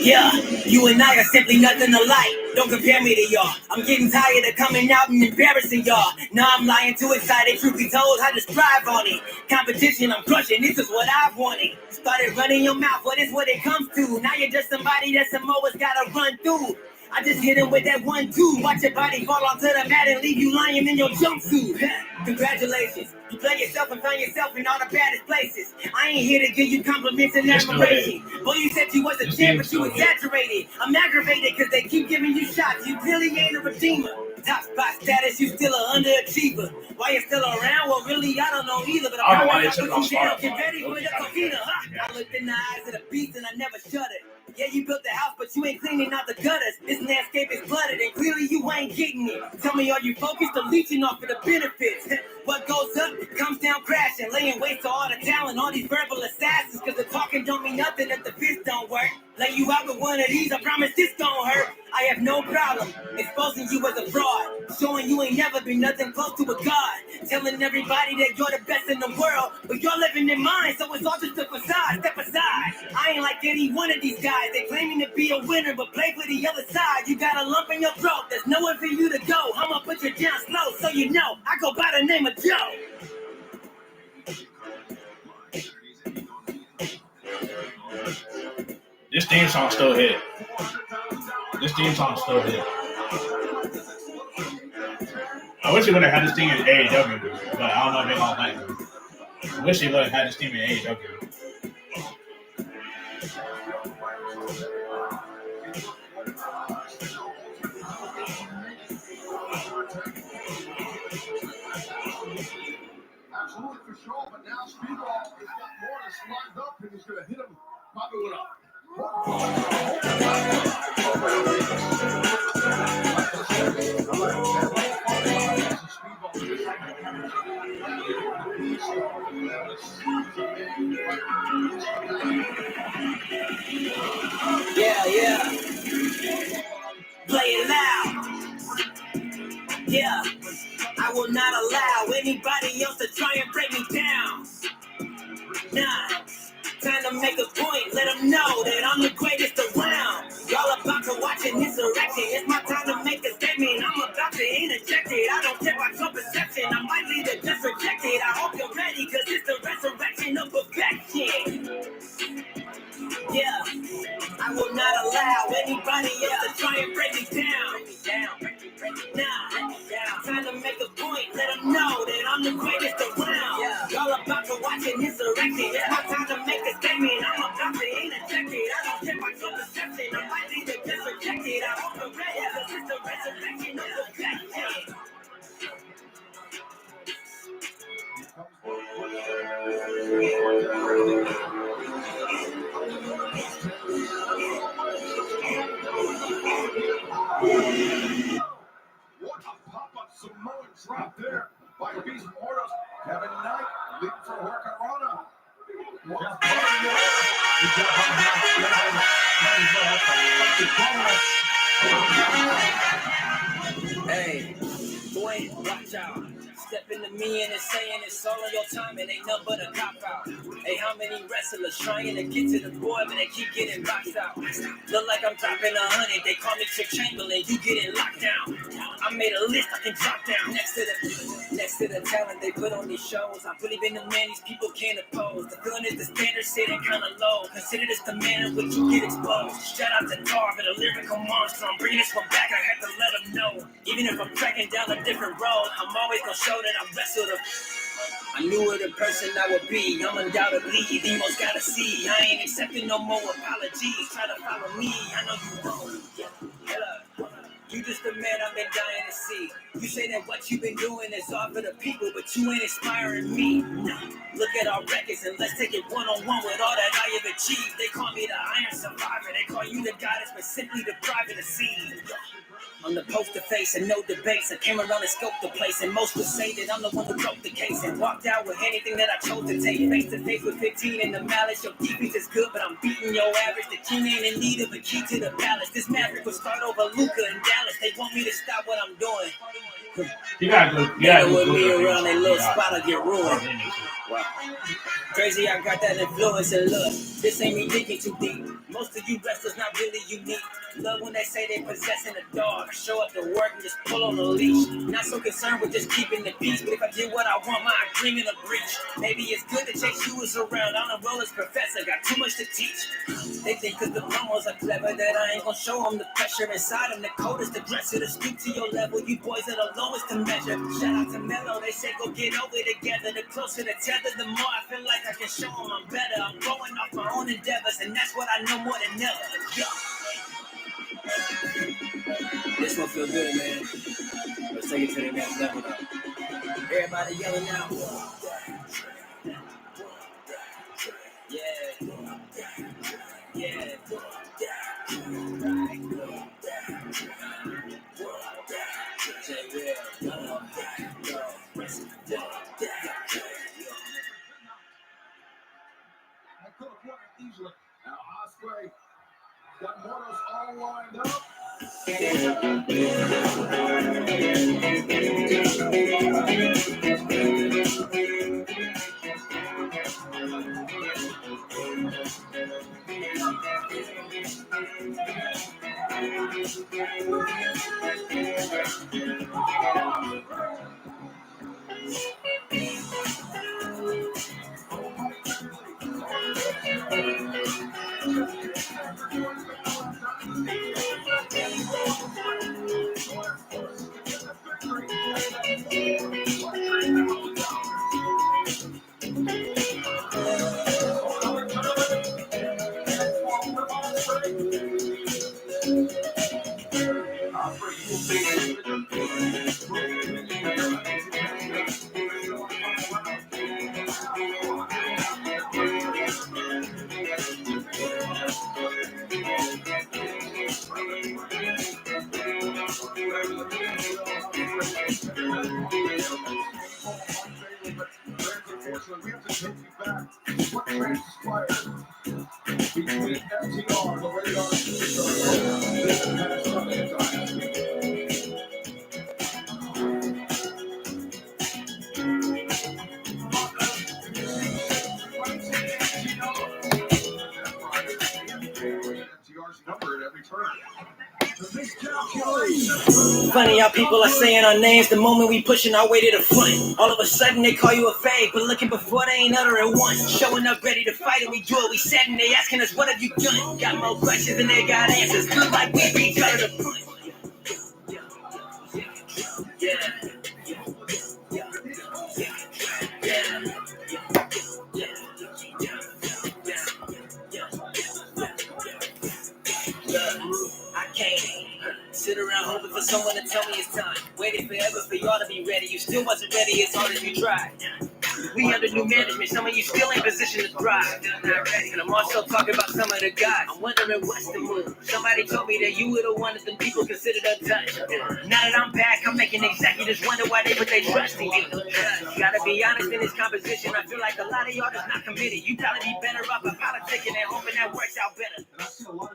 Yeah, you and I are simply nothing alike. Don't compare me to y'all. I'm getting tired of coming out and embarrassing y'all. Now I'm lying too excited. Truth be told, I just thrive on it. Competition, I'm crushing. This is what I've wanted. Started running your mouth, what is what it comes to. Now you're just somebody that Samoa's gotta run through. I just hit him with that 1-2. Watch your body fall onto the mat and leave you lying in your jumpsuit. Congratulations. You play yourself and find yourself in all the baddest places. I ain't here to give you compliments and admiration. Boy, you said you was a champ, but you exaggerated. I'm aggravated because they keep giving you shots. You really ain't a redeemer. Top spot status, you still an underachiever. Why you still around? Well, really, I don't know either. But I'm going to put you down. Get ready for the coquina. I looked in the eyes of the beast and I never shuddered. Yeah, you built the house, but you ain't cleaning out the gutters. This landscape is flooded, and clearly you ain't getting it. Tell me, are you focused or leeching off of the benefits? What goes up comes down crashing, laying waste to all the talent, all these verbal assassins. Cause the talking don't mean nothing if the fist don't work. Lay you out with one of these, I promise this don't hurt. I have no problem exposing you as a fraud, showing you ain't never been nothing close to a god, telling everybody that you're the best in the world, but you're living in mine, so it's all just a facade. Step aside. I ain't like any one of these guys. They claiming to be a winner, but play for the other side. You got a lump in your throat, there's nowhere for you to go. I'ma put you down slow, so you know I go by the name of Joe. This theme song still hit. This theme song still hit. wish he would have had this team in AEW, but I don't know if they don't like him. I wish he would have had this team in AEW. Absolutely for sure, but now Speedball has got Mortis lined up and he's going to hit him probably with a. Yeah. Play it loud. Yeah. I will not allow anybody else to try and break me down. Nah. Time to make a point, let them know that I'm the greatest around. Y'all about to watch an insurrection. It's my time to make a statement. I'm about to interject it. I don't care about your perception. I might leave it just rejected. I hope you're ready, cause it's the resurrection of perfection. Yeah, I will not allow anybody else to try and break me down. Nah, time to make a point, let them know that I'm the greatest around. Y'all about to watch an insurrection. It's my time to make a statement. I'm about to interject it. I don't care about your perception. I might leave it just rejected. I hope you're ready, cause it's the resurrection of perfection. What a pop-up Samoan drop there by Beast Mortos. Kevin Knight leaped for Hurricanrana. Hey, boy, watch out. Step into me and it's saying it's all on your time. It ain't nothing but a cop-out. Hey, how many wrestlers trying to get to the boy, but they keep getting boxed out? Look like I'm dropping 100. They call me Chick Chamberlain. You getting locked down. I made a list I can drop down next to the talent they put on these shows. I've really been the man these people can't oppose. The feeling is the standard sitting kind of low. Consider this the man in which you get exposed. Shout out to Darvin, a lyrical monster. I'm bringing this one back. I had to let them know. Even if I'm tracking down a different road, I'm always gonna show that I wrestled a. I knew what the person I would be. I'm undoubtedly the most gotta see. I ain't accepting no more apologies. Try to follow me. I know you won't. You just the man I've been dying to see. You say that what you've been doing is all for the people, but you ain't inspiring me. No. Look at our records and let's take it one-on-one with all that I have achieved. They call me the Iron Survivor. They call you the goddess, but simply depriving the scene. I'm the poster face and no debates. I came around and scoped the place, and most would say that I'm the one who broke the case and walked out with anything that I chose to take. Face to face with 15 in the malice. Your defense is good, but I'm beating your average. The king ain't in need of a key to the palace. This maverick will start over Luca and Dallas. They want me to stop what I'm doing. You gotta go. With me around that little spot, I get ruined. Wow. Crazy, I got that influence, and look, this ain't me digging too deep. Most of you wrestlers not really unique. Love when they say they possessing the dog. Show up to work and just pull on the leash. Not so concerned with just keeping the peace, but if I did what I want, my agreement a breach. Maybe it's good to chase you as around. I'm a roller's professor, got too much to teach. They think cause the promos are clever that I ain't gonna show them the pressure inside them. The coldest aggressor to stoop to your level. You boys are the lowest to measure. Shout out to Mello, they say go get over together. The closer the tether, the more I feel like I can show them I'm better. I'm growing off my own endeavors, and that's what I know more than ever. Yeah. This one feel good, man. Let's take it to the next level, though. Everybody yelling out. Yeah. I could have won it easily. Now Osprey got Mortos all lined up. Unfortunately, we have to take you back to what transpired between FTR, the Radar Superstar, this past Sunday at Dynamite. FTR's number at every turn. Funny how people are saying our names the moment we pushing our way to the front. All of a sudden they call you a fake, but looking before they ain't uttering once. Showing up ready to fight and we do it. We said and they asking us what have you done? Got more questions than they got answers. Look like we beat each other to punch. I can't sit around hoping for someone to tell me it's time. Waited forever for y'all to be ready. You still wasn't ready as hard as you tried. We under new management, some of you still in position to thrive. And I'm also talking about some of the guys. I'm wondering what's the move. Somebody told me that you were the one that them people considered untouched. Now that I'm back, I'm making executives wonder why they put their trust in you. Gotta be honest, in this composition, I feel like a lot of y'all just not committed. You probably be better off at politicking and hoping that works out better.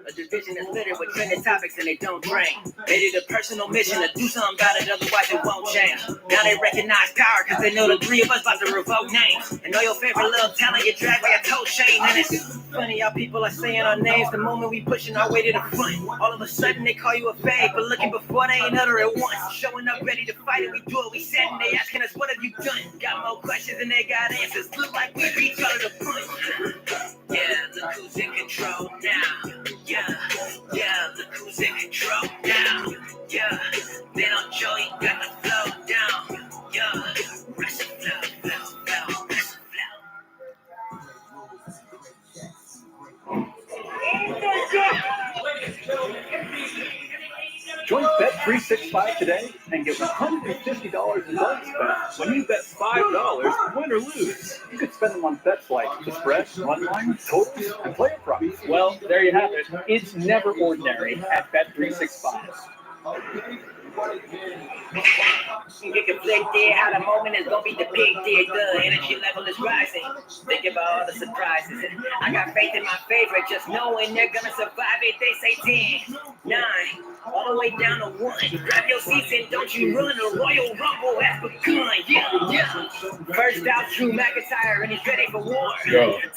A division that's littered with trending topics and they don't drain. Made it a personal mission to do something about it, otherwise it won't change. Now they recognize power because they know the three of us about to revoke names. And know your favorite little talent get dragged by a toe chain. And it's funny how people are saying our names the moment we pushing our way to the front. All of a sudden they call you a fake, but looking before they ain't utter it once. Showing up ready to fight and we do it. We said and they asking us what have you done? Got more questions than they got answers. Look like we beat each other to punch. Yeah, look who's in control now. Yeah, look who's in control now. Yeah, they don't show you got the flow down. Yeah, rest the flow, rest the Join Bet365 today and get $150 in bonus bets when you bet $5, win or lose. You could spend them on bets like the spread, run line, totals, and player props. Well, there you have it. It's never ordinary at Bet365. You conflicted how the moment is gonna be depicted. The energy level is rising. Think about all the surprises. I got faith in my favorite, just knowing they're gonna survive it. They say 10, 9, all the way down to 1. Grab your seats and don't you run. The Royal Rumble has begun. Yeah. First out, Drew McIntyre, and he's ready for war.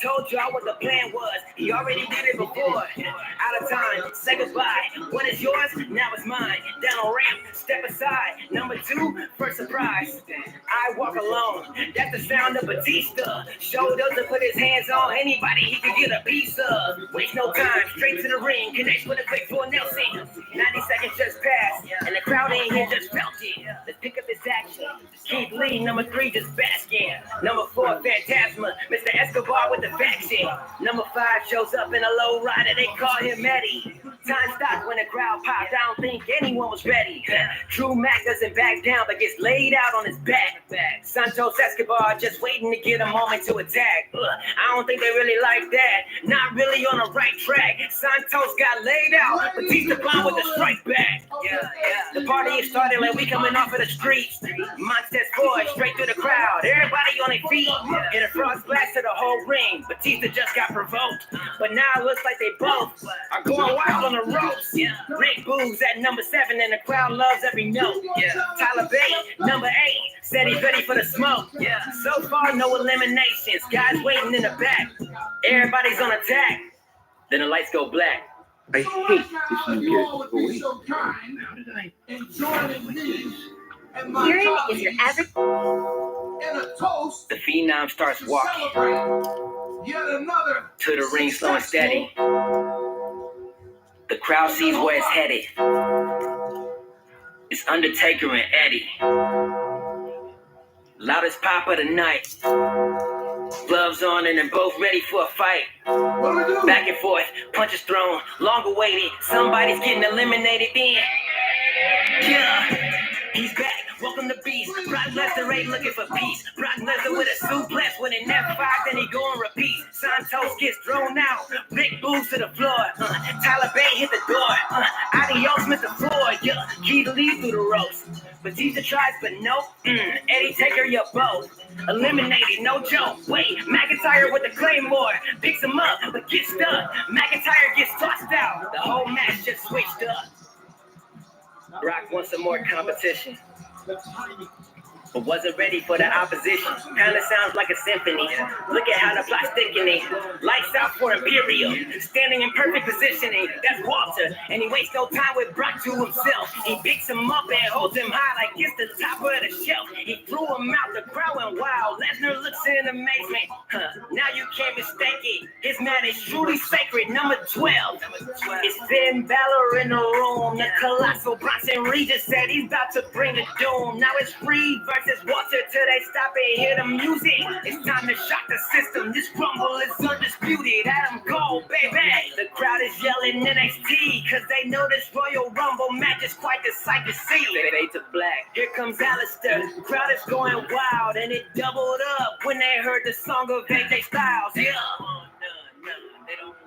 Told y'all what the plan was. He already did it before. Out of time, say goodbye. What is yours? Now it's mine. Down a ramp, step aside. Number 2, first surprise. I walk alone. That's the sound of Batista. Shoulders to put his hands on anybody he could get a piece of. Waste no time, straight to the ring. Connect with a quick for Nelson. 90 seconds just passed, and the crowd ain't here just felt it. Let's pick up this action. Keith Lee, number 3, just basking. Number 4, Phantasma. Mr. Escobar with the faction. Number 5 shows up in a low rider. They call him Eddie. Time stopped when the crowd popped. I don't think anyone was ready. Drew Mac doesn't back down, but gets laid out on his back. Santos Escobar just waiting to get a moment to attack. I don't think they really like that. Not really on the right track. Santos got laid out. Batista bomb with the strike back. The party is started like we coming off of the streets. Montez Ford straight through the crowd. Everybody on their feet. In a frost blast to the whole ring. Batista just got provoked. But now it looks like they both are going wild on the ropes. Rick Boogs at number 7 and the crowd loves every note. Tyler Bate, number 8, said he's ready for the smoke. So far, no eliminations. Guys waiting in the back. Everybody's on attack. Then the lights go black. I hate this new kid's voice. Hearing is your average. The Phenom starts walking to the ring, slow and steady. The crowd sees where it's headed. It's Undertaker and Eddie. Loudest pop of the night. Gloves on and they're both ready for a fight. Back and forth, punches thrown, long awaited. Somebody's getting eliminated then. He's back Welcome to Beast. Brock Lesnar ain't looking for peace. Brock Lesnar with a suplex with an F5, then he go and repeat. Santos gets thrown out. Big boots to the floor. Taliban hit the door. Adios, Mr. Floyd. Yeah, Keith Lee through the ropes. Batista tries, but nope. Eddie Taker, you're both. Eliminated, no joke. Wait, McIntyre with the Claymore. Picks him up, but gets stuck. McIntyre gets tossed out. The whole match just switched up. Brock wants some more competition, but wasn't ready for the opposition. Kinda sounds like a symphony. Look at how the plot's thickening. Lights out for Imperial, standing in perfect positioning. That's Walter, and he wastes no time with Brock to himself. He picks him up and holds him high like it's the top of the shelf. He threw him out, the crowd went wild. Lesnar looks in amazement. Now you can't mistake it. His man is truly sacred. Number 12. It's Finn Balor in the room. The colossal Bronson Regis said he's about to bring the doom. Now it's Free versus Walter till they stop and hear the music. It's time to shock the system. This rumble is undisputed. Adam Cole, baby. The crowd is yelling NXT because they know this Royal Rumble match is quite the sight to see. Fade to black. Here comes Alistair. Crowd is going wild and it doubled up when they heard the song of AJ Styles. Yeah.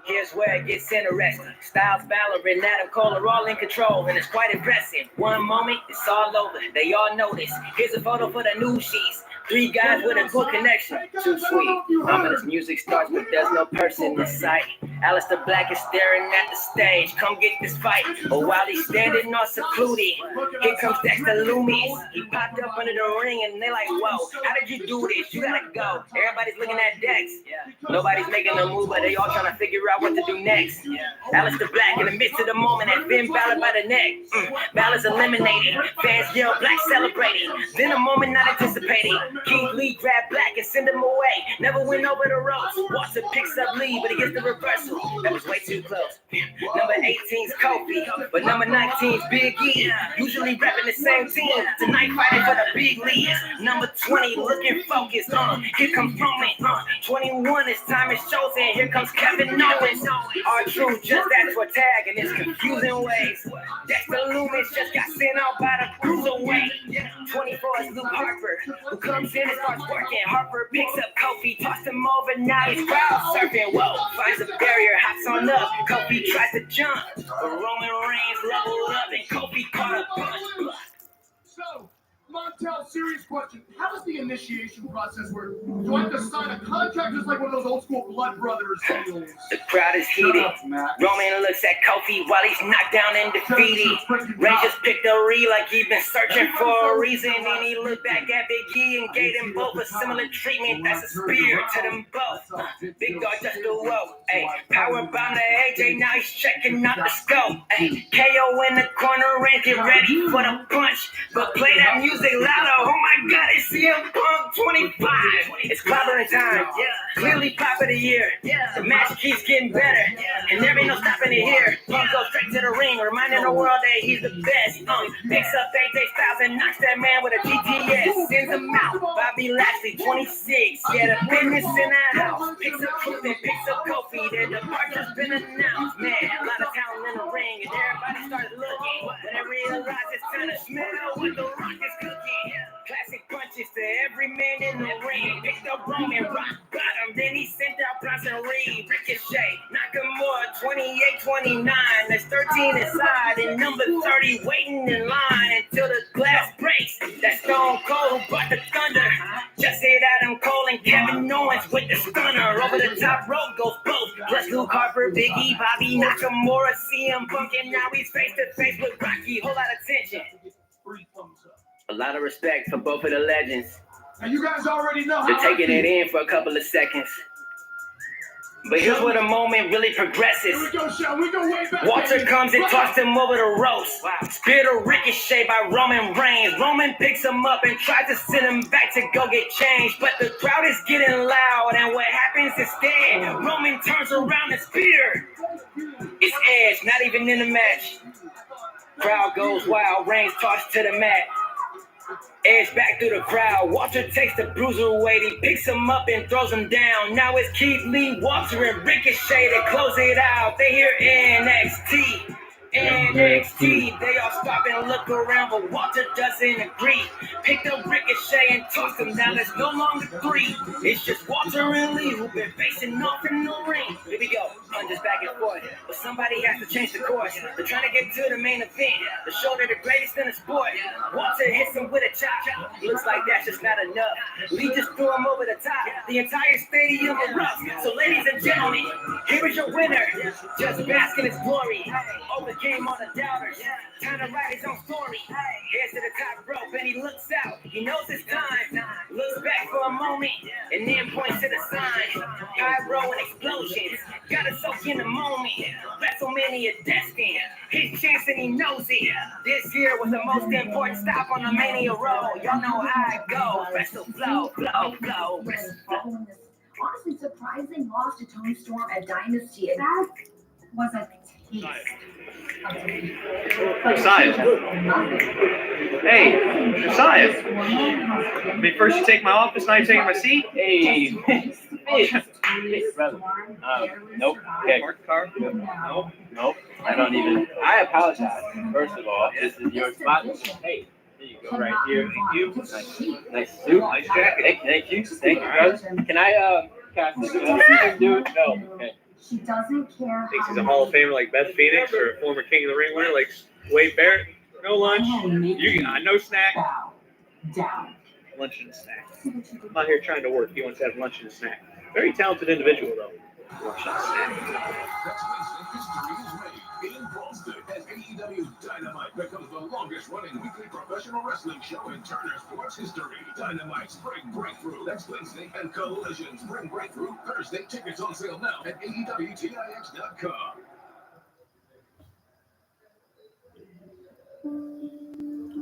Here's where it gets interesting. Styles, Balor, and Adam Cole are all in control, and it's quite impressive. One moment, it's all over. They all know this. Here's a photo for the news sheets. 3 guys with a good connection. Too sweet. Ominous music starts, but there's no person in sight. Alistair Black is staring at the stage. Come get this fight. But while he's standing all secluded, here comes Dexter Loomis. He popped up under the ring, and they're like, whoa, how did you do this? You gotta go. Everybody's looking at Dex. Nobody's making a move, but they all trying to figure out what to do next. Alistair Black in the midst of the moment and Finn Balor by the neck. Balor's eliminated. Fans yell Black celebrating. Then a moment not anticipated. Keith Lee grabbed Black and send him away. Never went over the ropes. Walter picks up Lee, but he gets the reversal. That was way too close. Number 18's Kofi, but number 19's Big E. Usually repping the same team. Tonight fighting for the big leads. Number 20 looking focused. Here comes Roman. 21, his time is chosen. Here comes Kevin Owens. R-Truth just asked for a tag in his confusing ways. Dexter Loomis just got sent out by the cruiserweight. 24 is Luke Harper, who comes in and starts working. Harper picks up Kofi, tosses him over, now he's crowd surfing. Whoa, finds a barrier, hops on up. Kofi tries to jump, but Roman Reigns leveled up and Kofi caught a punch. So, Montel, serious question. How does the initiation process work? Do I have to sign a contract just like one of those old school Blood Brothers deals? The crowd is heated. Roman looks at Kofi while he's knocked down and defeated. Reigns just picked a re like he's been searching for a reason. And he looked back at Big E and gave them both a similar treatment. That's a spear to them both. Big dog just go whoa. Ay, power bomb to AJ, now he's checking out the scope. Ay, KO in the corner and get ready for the punch. But play that music louder. Oh my God, it's CM Punk 25. It's clobbering time. Clearly pop of the year. The match keeps getting better. And there ain't no stopping it here. Punk goes straight to the ring, reminding the world that he's the best. Picks up AJ Styles and knocks that man with a GTS. Sends him out. Bobby Lashley, 26. Yeah, the business in the house. Picks up Truth and picks up Kofi. Their departure's been announced. Man, a lot of talent in the ring. And everybody starts looking. When they realize it's time to smell what the Rock is cooking. Classic punches to every man in the ring. Picked up Roman, rock bottom. Then he sent out Bronson Reed, Ricochet, Nakamura, 28-29. There's 13 inside and number 30 waiting in line until the glass breaks. That's Stone Cold who brought the thunder. Just hit Adam Cole and Kevin Owens with the stunner. Over the top rope goes both. Plus Luke Harper, Big E, Bobby, Nakamura, CM Punk, and now he's face to face with Rocky. Whole lot of tension. A lot of respect for both of the legends. And you guys already know how They're taking it in for a couple of seconds. But here's where the moment really progresses. We go way back. Walter comes and tosses him over the ropes. Spear to Ricochet by Roman Reigns. Roman picks him up and tries to send him back to go get changed. But the crowd is getting loud, and what happens instead? Roman turns around and spear. It's Edge, not even in the match. Crowd goes wild. Reigns tossed to the mat. Edge back through the crowd. Walter takes the bruiserweight. He picks him up and throws him down. Now it's Keith Lee, Walter, and Ricochet to close it out. They hear NXT. NXT, they all stop and look around, but Walter doesn't agree. Picked up Ricochet and tossed him down. There's no longer 3. It's just Walter and Lee who've been facing off in the ring. Here we go, punches back and forth. But somebody has to change the course. They're trying to get to the main event. The show they're the greatest in the sport. Walter hits him with a chop. Looks like that's just not enough. Lee just threw him over the top. The entire stadium erupts. So ladies and gentlemen, here is your winner. Just bask in his glory. Overcame all the doubters. Time to write his own story. Heads to the top rope and he looks out. He knows it's time. Looks back for a moment and then points to the sign. Pyro and explosions. Gotta soak in the moment. WrestleMania destined. His chance and he knows it. This year was the most important stop on the Mania road. Y'all know how it goes. Wrestle flow, flow, flow, wrestle flow. Honestly, surprising loss to Tony Storm at Dynasty. That was a taste. Josiah. Hey, Josiah. I mean, first you take my office, now you're taking my seat? Hey, brother. Nope. Okay. Park the car? Nope. I don't even. I apologize. First of all, this is your spot. Hey, here you go, right here. Thank you. Nice suit. Nice jacket. Thank you. Thank you, brother. Can I cast this? Do it? No. Okay. She doesn't care. Thinks he's a Hall of Famer like Beth Phoenix or a former King of the Ring winner like Wade Barrett. No lunch. You got no snack. Down. Lunch and a snack. I'm not here trying to work. He wants to have lunch and a snack. Very talented individual, though. Lunch and a snack. In Boston, as AEW Dynamite becomes the longest-running weekly professional wrestling show in Turner sports history. Dynamite Spring Breakthrough next Wednesday and Collision Spring Breakthrough Thursday. Tickets on sale now at AEWTIX.com.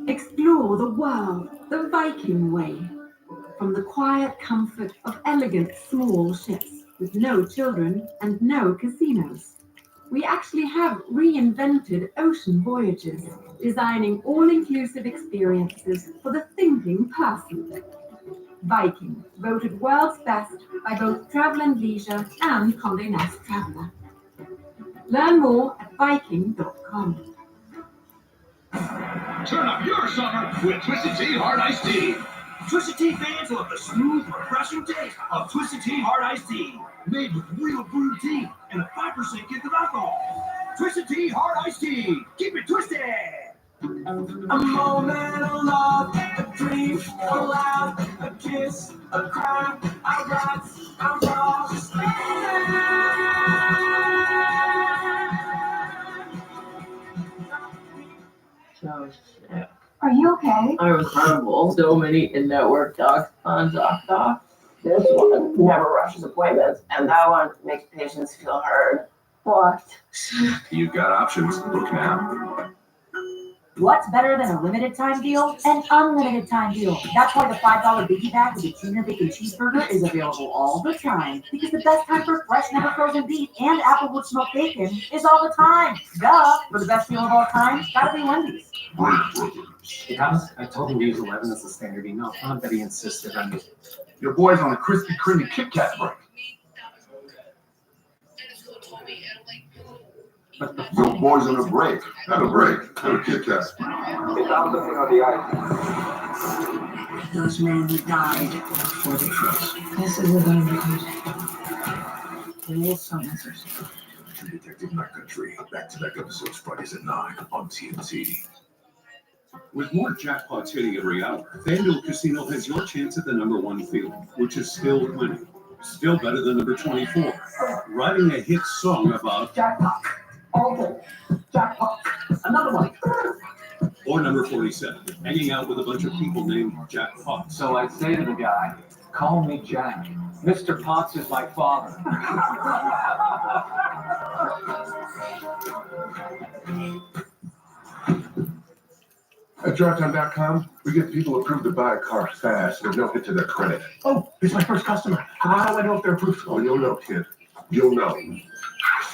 Explore the world the Viking way. From the quiet comfort of elegant small ships with no children and no casinos. We actually have reinvented ocean voyages, designing all-inclusive experiences for the thinking person. Viking, voted world's best by both Travel and Leisure and Condé Nast Traveler. Learn more at viking.com. Turn up your summer with Twisted Tea Hard Iced Tea. Twisted Tea fans love the smooth, refreshing taste of Twisted Tea Hard Iced Tea. Made with real brewed tea and a 5% kick of alcohol. Twisted Tea Hard Iced Tea. Keep it twisted. A moment of love, a dream, a laugh, a kiss, a cry, a rise, a raw, just like Are you okay? I'm incredible. So many in-network docs on ZocDoc. This one never rushes appointments, and that one makes patients feel heard. What? You've got options. Look now. What's better than a limited time deal? An unlimited time deal. That's why the $5 Biggie Bag with a Junior Bacon Cheeseburger is available all the time. Because the best time for fresh, never frozen beef and Applewood smoked bacon is all the time. Duh! For the best deal of all time, gotta be Wendy's. Because I told him to use 11 as the standard email font, but he insisted on using. Your boy's on a Krispy Kreme Kit Kat break. Your boy's on a break. Have a break. Have a Kit Kat. Those men who died for the truth. This is a Dynamite. All some answers. True Detective My Country. Back-to-back episodes Fridays at 9 on TNT. With more jackpots hitting every hour, FanDuel Casino has your chance at the #1 field, which is still winning. Still better than number 24. Writing a hit song about jackpot. Okay. Jackpot. Another one. Or number 47, hanging out with a bunch of people named Jack Potts. So I say to the guy, call me Jack. Mr. Potts is my father. At DriveTime.com, we get people approved to buy a car fast with no hit to their credit. Oh, he's my first customer. How do I know if they're approved? Oh, you'll know, kid. You'll know.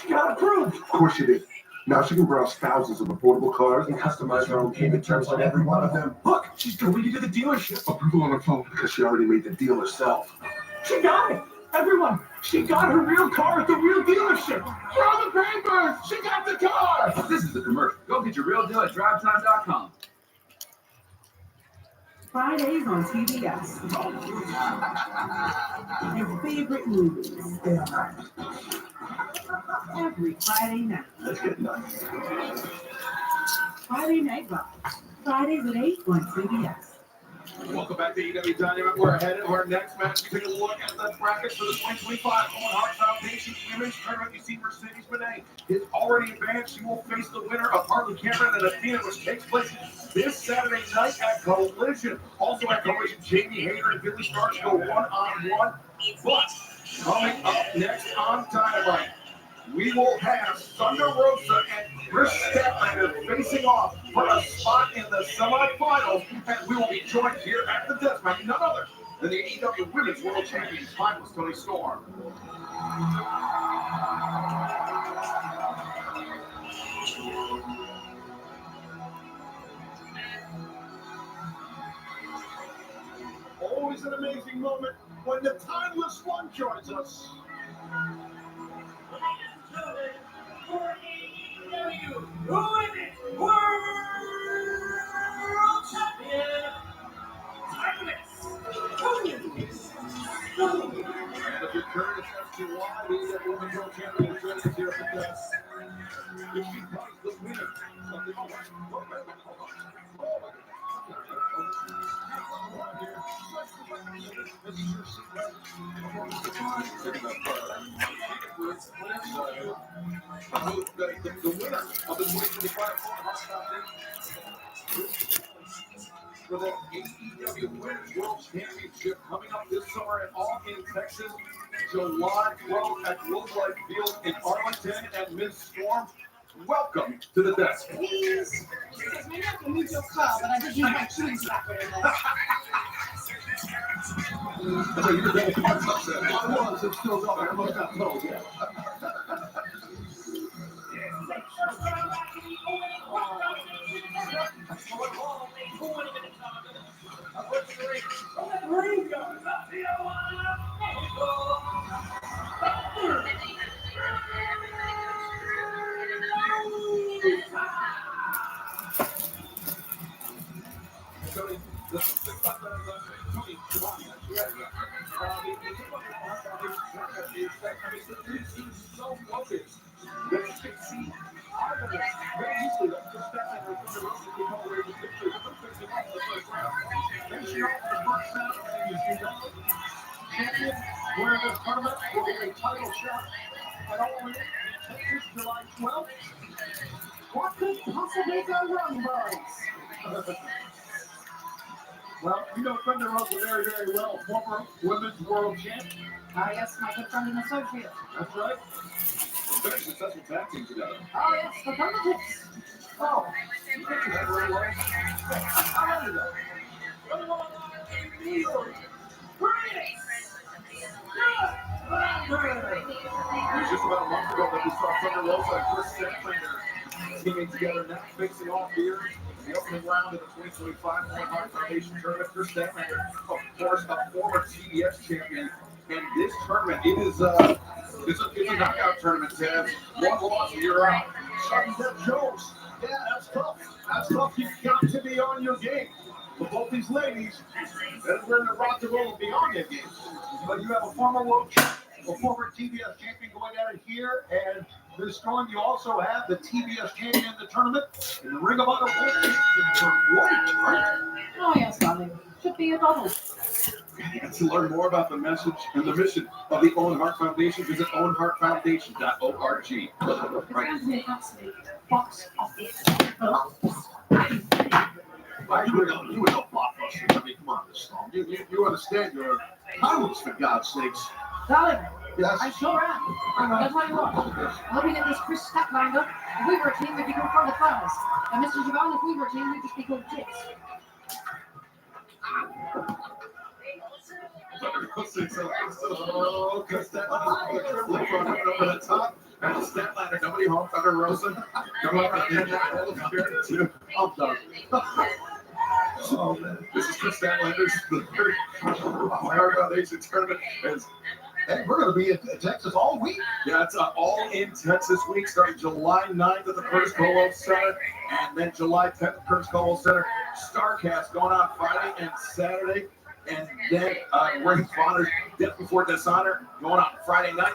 She got approved. Of course she did. Now she can browse thousands of affordable cars and customize her own payment terms on every one of them. Look, she's going to the dealership. Approval on her phone because she already made the deal herself. She got it. Everyone, She got her real car at the real dealership. Throw the papers. She got the car. This is the commercial. Go get your real deal at drivetime.com. Fridays on TBS. Your favorite movies. Every Friday night. Let's get nuts. Friday Night Vibes. Fridays at 8 on TBS. Welcome back to AEW Dynamite. We're headed to our next match. We take a look at the bracket for the 2025 Owen Hart Foundation Women's Tournament. You see Mercedes Moné is already advanced. She will face the winner of Harley Cameron and Athena, which takes place this Saturday night at Collision. Also at Collision, Jamie Hayter and Billy Starks go one-on-one. But coming up next on Dynamite, we will have Thunder Rosa and Chris Statlander facing off for a spot in the semifinals, and we will be joined here at the desk by none other than the AEW Women's World Champions finalist Toni Storm. Always an amazing moment when the timeless one joins us. For AEW Women's World Champion, timeless Toni Storm. And if you're curious as to why the AEW Women's World Champion is joining us here at the desk, if she becomes the winner of the the winner of the 2025 for the AEW Women's World Championship coming up this summer and all in Texas, July 12th at Globe Life Field in Arlington. And Ms. Storm, welcome to the desk. Please. Maybe I can move your car, but I did use my shoes back there. I thought you were going to parts upset. I was. It's still going. I almost got told. Yeah. So focused. Champion, winner of this tournament, will get a title shot at All In Texas, July 12th. What could possibly go wrong, boys? Well, you know Thunder Rosa very, very well, former women's world champion. Yes, my good friend and associate. That's right. A very successful tag team together. Oh, yes, the Thunderbolts. Oh, you think that very well? How did that? It was just about a month ago that we saw Thunder Rosa and Chris Statlander teaming together, now facing off here in the opening round of the 2025 Owen Hart Foundation Tournament. Chris Statlander, of course, a former TBS champion. And this tournament, it's a knockout tournament, Ted. One loss and you're out. Sudden Death Jones. Yeah, that's tough. That's tough. You've got to be on your game. For both these ladies, that's where the rock and roll will be on their game. But you have a former world champion, a former TBS champion going at it here, and this Storm, you also have the TBS champion in the tournament, and the Ring of Honor World Championship. What a tournament! Oh, yes, darling. Should be a double. To learn more about the message and the mission of the Owen Hart Foundation, visit owenhartfoundation.org. Right. Box office. You would know blockbusters. I mean, come on, this Storm. You understand your timeless, for God's sakes. Darling, yes. I sure am. I'll tell you what. Looking at this Chris Statlander, if we were a team, we'd be called the Flowers. And Mr. Javon, if we were a team, we'd just be called Tits. Oh, Chris Statlander over the top. And the Statlander, nobody home, Thunder Rosa. Come on, I'm done. So, this is Chris Statlander's Hart Foundation tournament. Hey, we're going to be in Texas all week. Yeah, it's all in Texas week, starting July 9th at the Curtis Colo Center, and then July 10th at the Curtis Colo Center. Starcast going on Friday and Saturday, and then Ring of Honor, Death Before Dishonor, going on Friday night.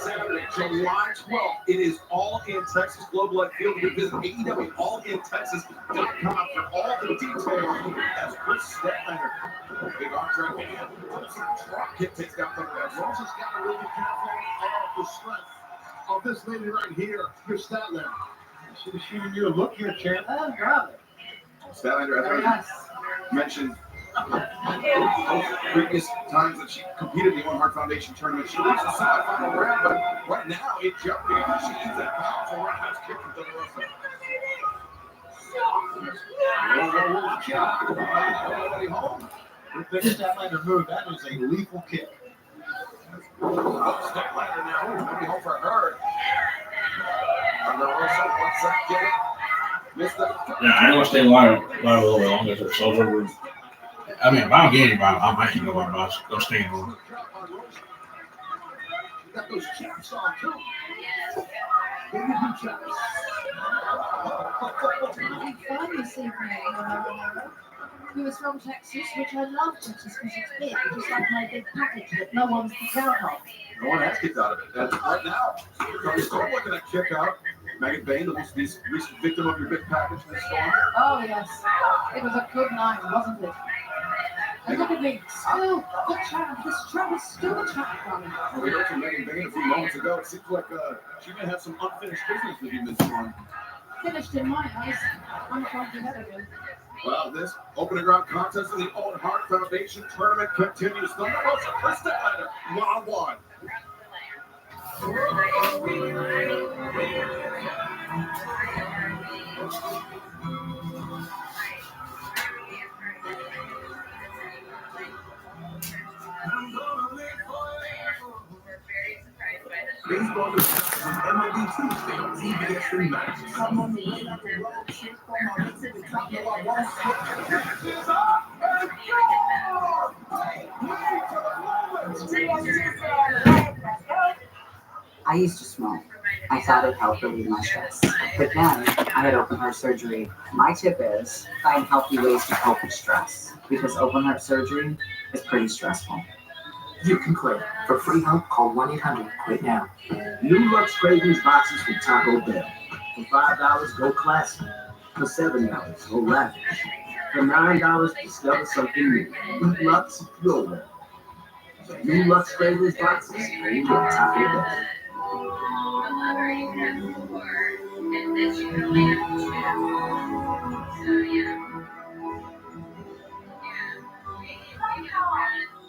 Saturday, July 12th. It is all in Texas. Global Life Field. You can visit AEWallinTexas.com for all the details. As Chris Statlander, big arm drag and drop kick takes down Thunderbolt. Ross has got to really be careful of the strength of this lady right here, Chris Statlander. She's giving you a look here, champ. Oh, God. Statlander, as I mentioned, previous times that she competed in the One Heart Foundation tournament, she reached the semifinal round, but right now in jeopardy after she ends that powerful roundhouse kick from Thunder Rosa. Everybody home. With the Statlander move, that was a lethal kick. Statlander now, nobody home for her. Thunder Rosa, what's that kick? Missed it. Yeah, I'm gonna stay live a little bit longer. So it's over. I mean, if I don't get anybody, I might go by my go stay in the room. Got those chaps on too. Baby chaps. Having fun this evening. He was from Texas, which I love Texas because it's big, just like my big package that no one's kicked out of. No one has kicked out of it. That's right now. You're still looking at kick out. Megan Bain, the most recent victim of your big package in the storm. Oh, yes. It was a good night, wasn't it? And look at me, still the champ. This champ is still a champ, darling. We heard from Megan Bain a few moments ago. It seems like she may have some unfinished business with you, Ms. Storm. Finished in my eyes. I'm trying to get again. Well, this opening round contest of the Owen Hart Foundation tournament continues. Thunder Rosa, Chris Statlander, 1-on-1. Baseball discusses MLB Tuesday on LIvestream matches. I used to smoke. I thought it helped relieve my stress. But then I had open heart surgery. My tip is find healthy ways to cope with stress because open heart surgery is pretty stressful. You can quit. For free help, call 1-800-QUIT now. New Lux Cravings boxes from Taco Bell. For $5, go classic. For $7, go lavish. For $9, discover something new. Eat Lux, your way. New Lux Cravings boxes only at Taco Bell.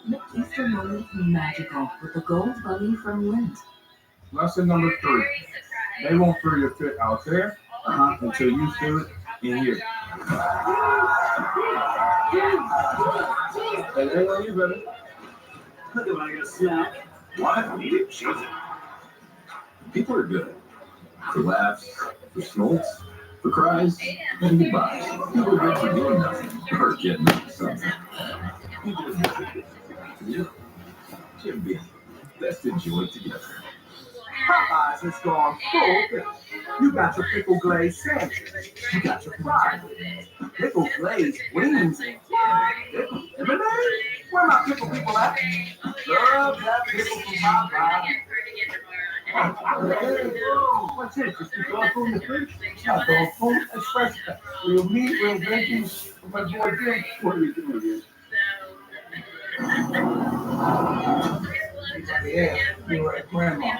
Make Easter moments magical with the gold bunny from Lint. Lesson number 3. They won't throw your fit out there until you feel it in here. Hey, hang on, you better. Look at my snack. What? Eat it, choose it. People are good. For laughs, for snorts, for cries, and goodbyes. People are good for doing nothing or getting something. People are good. Yeah. Jim B. Let's enjoy it together. Popeyes has gone full fish. You got your pickle glazed sandwich. You got your fries. Pickle glazed wings. Pickle lemonade. Where my pickle people at? Love that pickle from Popeyes. What's it? Just the dog food in the fridge? Not dog food, it's fresh. Real meat, real veggies. My boy Jim. What are you doing here? Yeah, you were at grandma.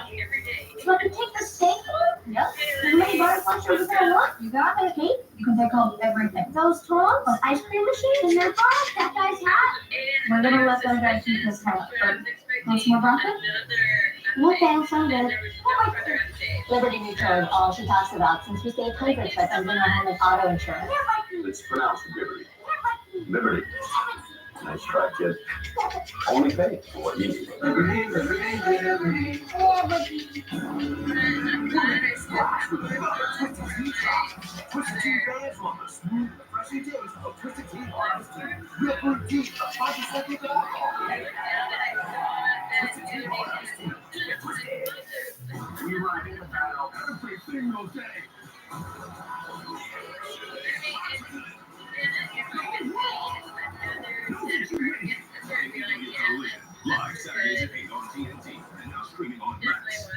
So I can take the steak home? Yep. How many butterfly sugar do I want? You got it. Cake? You can take home everything. Those tongs? Those ice cream machines? And their box? That guy's hat? We're gonna let that guy keep his hat. But want some more broccoli? Okay, sounds good. Liberty Mutual, all she talks about since we stayed COVID trips and been on home with auto insurance. It's pronounced Liberty. Liberty. Nice try, kid. Only pay for what you need. Liberty, liberty, liberty. Twisted Tea fans love the smooth, refreshing taste of Twisted Tea Hard Iced Tea. Real brewed tea, 5% alcohol. Twisted Tea Hard Iced Tea. Get twisted. We ride in the battle every single day. Live Saturdays at 8 on TNT and now streaming on Max.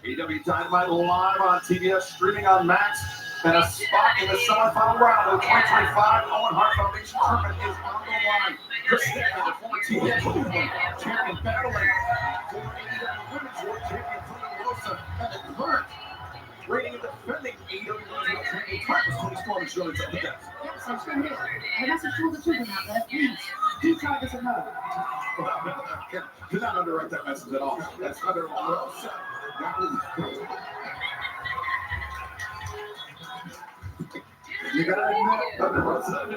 AEW Dynamite live on TBS, streaming on Max, and a spot in the semifinal round of the 2025 Owen Hart Foundation Tournament is on the line. Chris Stanley, the former TBS champion, battling for AEW Women's World Champion Thunder Rosa, and the current reigning and defending AEW Women's World Champion Titus Tony Storm is joining us at the desk. Yes, I'm still here. And a message to all the children out there, please, do try this at home. Do not underwrite that message at all. That's Thunder Rosa. You gotta admit, Thunder Rosa,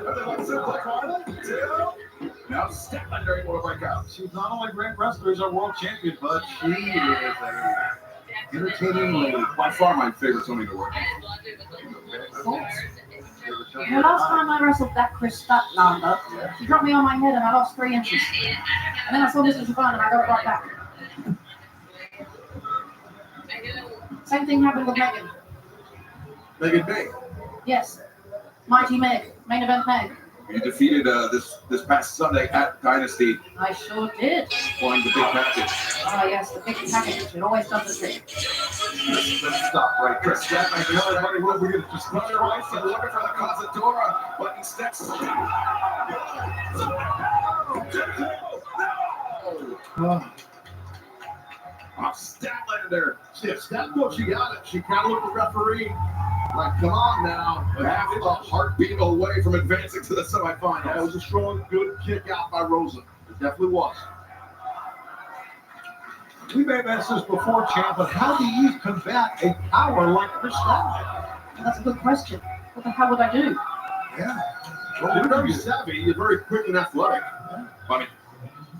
now Statlander able to break out. She's not only a great wrestler, she's a world champion, but she is a entertaining lady. By far my favorite Tony to work with. The last time I wrestled that Chris Statlander, he dropped me on my head and I lost 3 inches. And then I saw Mr. Javon and I got it right back. Same thing happened with Megan. Megan Bay. Yes. Mighty Meg. Main event Meg. You defeated this past Sunday at Dynasty, I sure did. pulling the big package. Oh yes, the big package. It always does the trick. Let's stop right, Chris. That might be everybody will be just put your eyes and looking for the Cazadora, but instead. Statlander. Statlander, she got it. She kind of looked at the referee like, come on now. Half a heartbeat away from advancing to the semifinals. That was a strong, good kick out by Rosa. It definitely was. We may have asked this before, champ, but how do you combat a power like Chris Statlander? That's a good question. What the hell would I do? Yeah. Well, you're very savvy. You're very quick and athletic. I mean,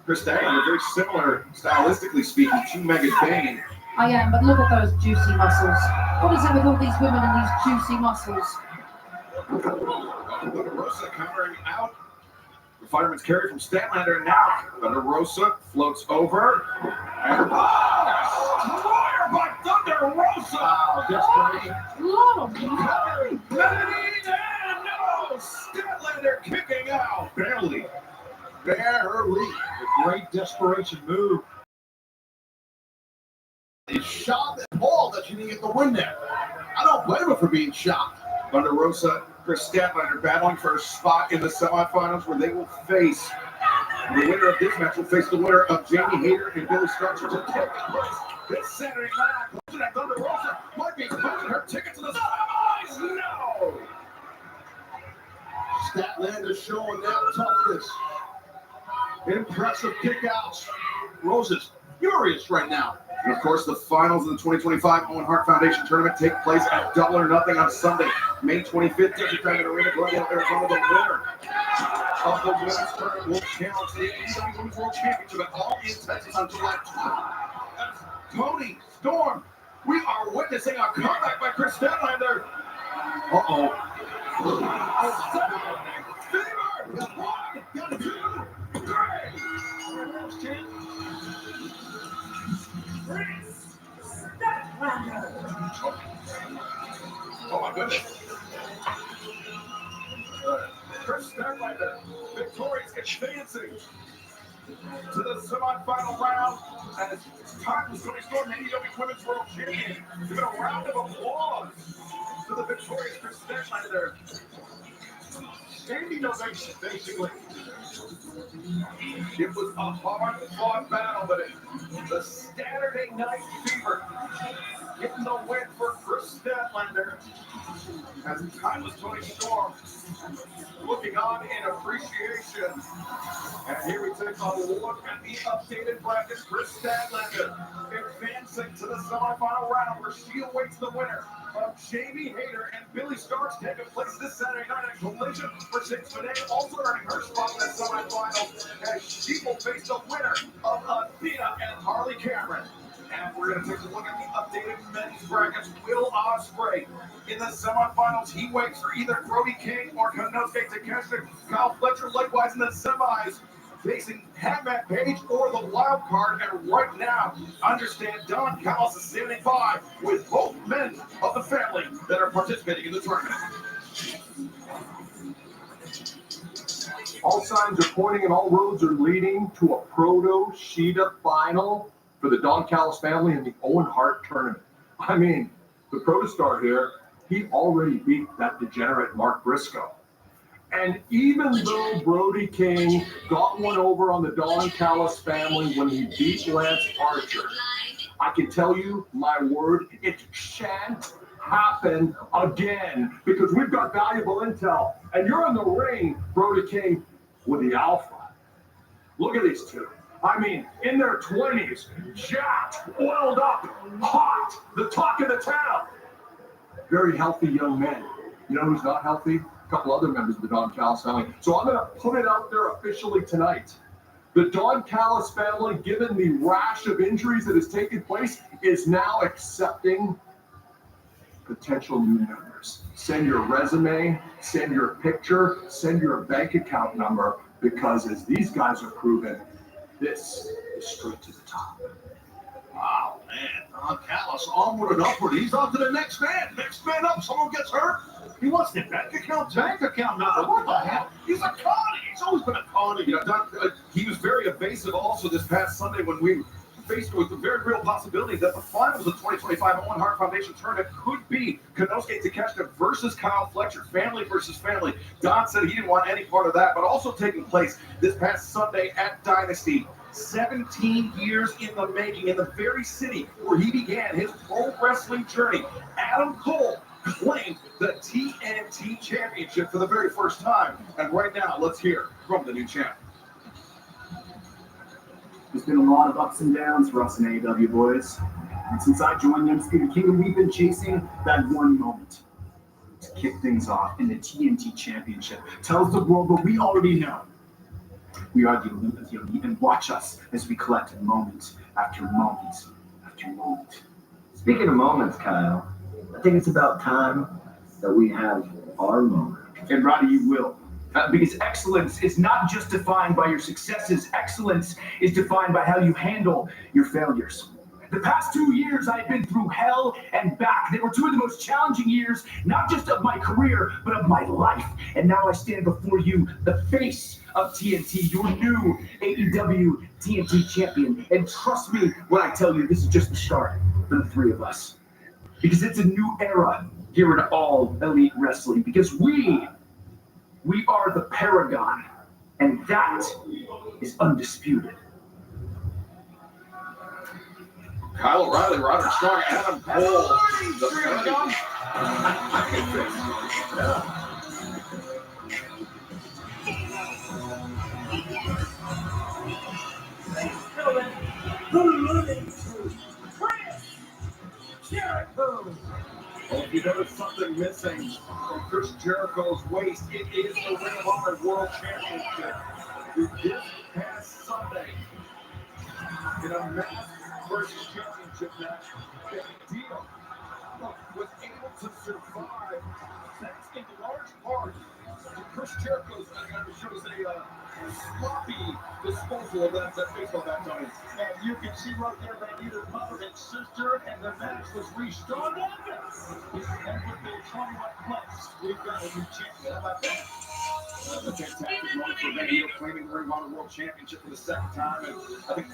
Chris Statlander, very similar, stylistically speaking, to Megan Bayne. I am, but look at those juicy muscles. What is it with all these women and these juicy muscles? Thunder Rosa countering out. The fireman's carry from Statlander, and now Thunder Rosa floats over. And destroyer by Thunder Rosa! Wow, desperation. No! Statlander kicking out. Barely. A great desperation move. He shot that ball that she didn't get the win there. I don't blame him for being shocked. Thunder Rosa, Chris Statlander battling for a spot in the semifinals where they will face the winner of this match will face the winner of Jamie Hayter and Billy Starcher to take place this Saturday night. Thunder Rosa might be punching her ticket to the semis. No! Statlander showing that toughness. Impressive kickouts. Rosa's furious right now. And of course, the finals of the 2025 Owen Hart Foundation Tournament take place at Double or Nothing on Sunday, May 25th. Desert Dragon Arena, Glendale, Arizona. The winner of the women's tournament will challenge the AEW Women's World Championship at All In Texas on July 12th. Tony Storm, we are witnessing a comeback by Chris Statlander. Uh-oh. Fever! Got 2, 3. Oh my goodness. Chris Statlander, victorious, advancing to the semifinal round as Titus Tony Storm, AEW Women's World Champion. Give it a round of applause to the victorious Chris Statlander. Standing ovation, basically. It was a hard-fought battle, but the Saturday Night Fever getting the win for Chris Statlander as Titus Tony Storm looking on in appreciation. And here we take a look at the updated bracket. Chris Statlander advancing to the semifinal round where she awaits the winner of Jamie Hayter and Billy Starks, taking place this Saturday night at Collision for 6 Today, also earning her spot in the semifinals as she will face the winner of Athena and Harley Cameron. And we're going to take a look at the updated men's brackets. Will Ospreay in the semifinals. He waits for either Brody King or Konosuke Takeshita. Kyle Fletcher likewise in the semis. facing Hangman Page or the wild card. And right now, understand Don Callis is standing by with both men of the family that are participating in the tournament. All signs are pointing and all roads are leading to a Proto Sheeta final for the Don Callis family in the Owen Hart tournament. I mean, the Protostar here, he already beat that degenerate Mark Briscoe. And even though Brody King got one over on the Don Callis family when he beat Lance Archer, I can tell you, my word, it shan't happen again because we've got valuable intel. And you're in the ring, Brody King, with the Alpha. Look at these two. I mean, in their 20s, jacked, oiled up, hot, the talk of the town. Very healthy young men. You know who's not healthy? A couple other members of the Don Callis family. So I'm going to put it out there officially tonight. The Don Callis family, given the rash of injuries that has taken place, is now accepting potential new members. Send your resume, send your picture, send your bank account number, because as these guys are proven, this is straight to the top. Wow, man. Don Callis onward and upward. He's on to the next man. Next man up. Someone gets hurt. He wants the bank account. Bank account number. What the hell? He's a connie. He's always been a connie. You know, he was very evasive also this past Sunday when we faced with the very real possibility that the finals of 2025 Owen Hart Foundation tournament could be Konosuke Takeshita versus Kyle Fletcher, family versus family. Don said he didn't want any part of that, but also taking place this past Sunday at Dynasty. 17 years in the making, in the very city where he began his pro wrestling journey. Adam Cole claimed the TNT Championship for the very first time. And right now, let's hear from the new champ. There's been a lot of ups and downs for us in AEW, boys. And since I joined the Undisputed Kingdom, we've been chasing that one moment to kick things off in the TNT Championship. Tells the world what we already know. We are the Olympus Elite, and watch us as we collect moment after moment after moment. Speaking of moments, Kyle, I think it's about time that we have our moment. And Roddy, you will. Because excellence is not just defined by your successes. Excellence is defined by how you handle your failures. The past 2 years, I've been through hell and back. They were two of the most challenging years, not just of my career, but of my life. And now I stand before you, the face of TNT, your new AEW TNT champion. And trust me when I tell you, this is just the start for the three of us. Because it's a new era here in All Elite Wrestling. Because we are the Paragon, and that is undisputed. Kyle O'Reilly, Roderick Strong, Adam Cole, the Paragon. Jericho. Well, if you notice something missing from Chris Jericho's waist, it is the Ring of Honor World Championship. This past Sunday, in a masked versus championship match, big deal was able to survive thanks in large part to Chris Jericho's, should we say, sloppy disposal of that baseball bat, Tony. And you can see right there that either mother and sister, and the match was restarted. And with the 21 plus, we've got a new champion. How about that? A fantastic run for Video, claiming the Ring of Honor World Championship for the second time. And I think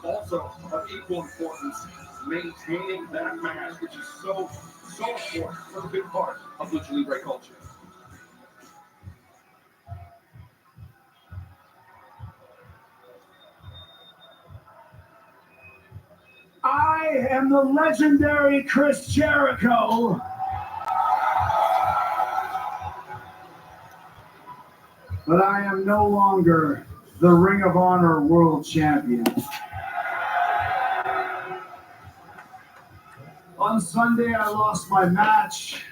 also of equal importance, maintaining that mask, which is so important for the big part of Lucha Libre culture. I am the legendary Chris Jericho. But I am no longer the Ring of Honor World Champion. On Sunday, I lost my match.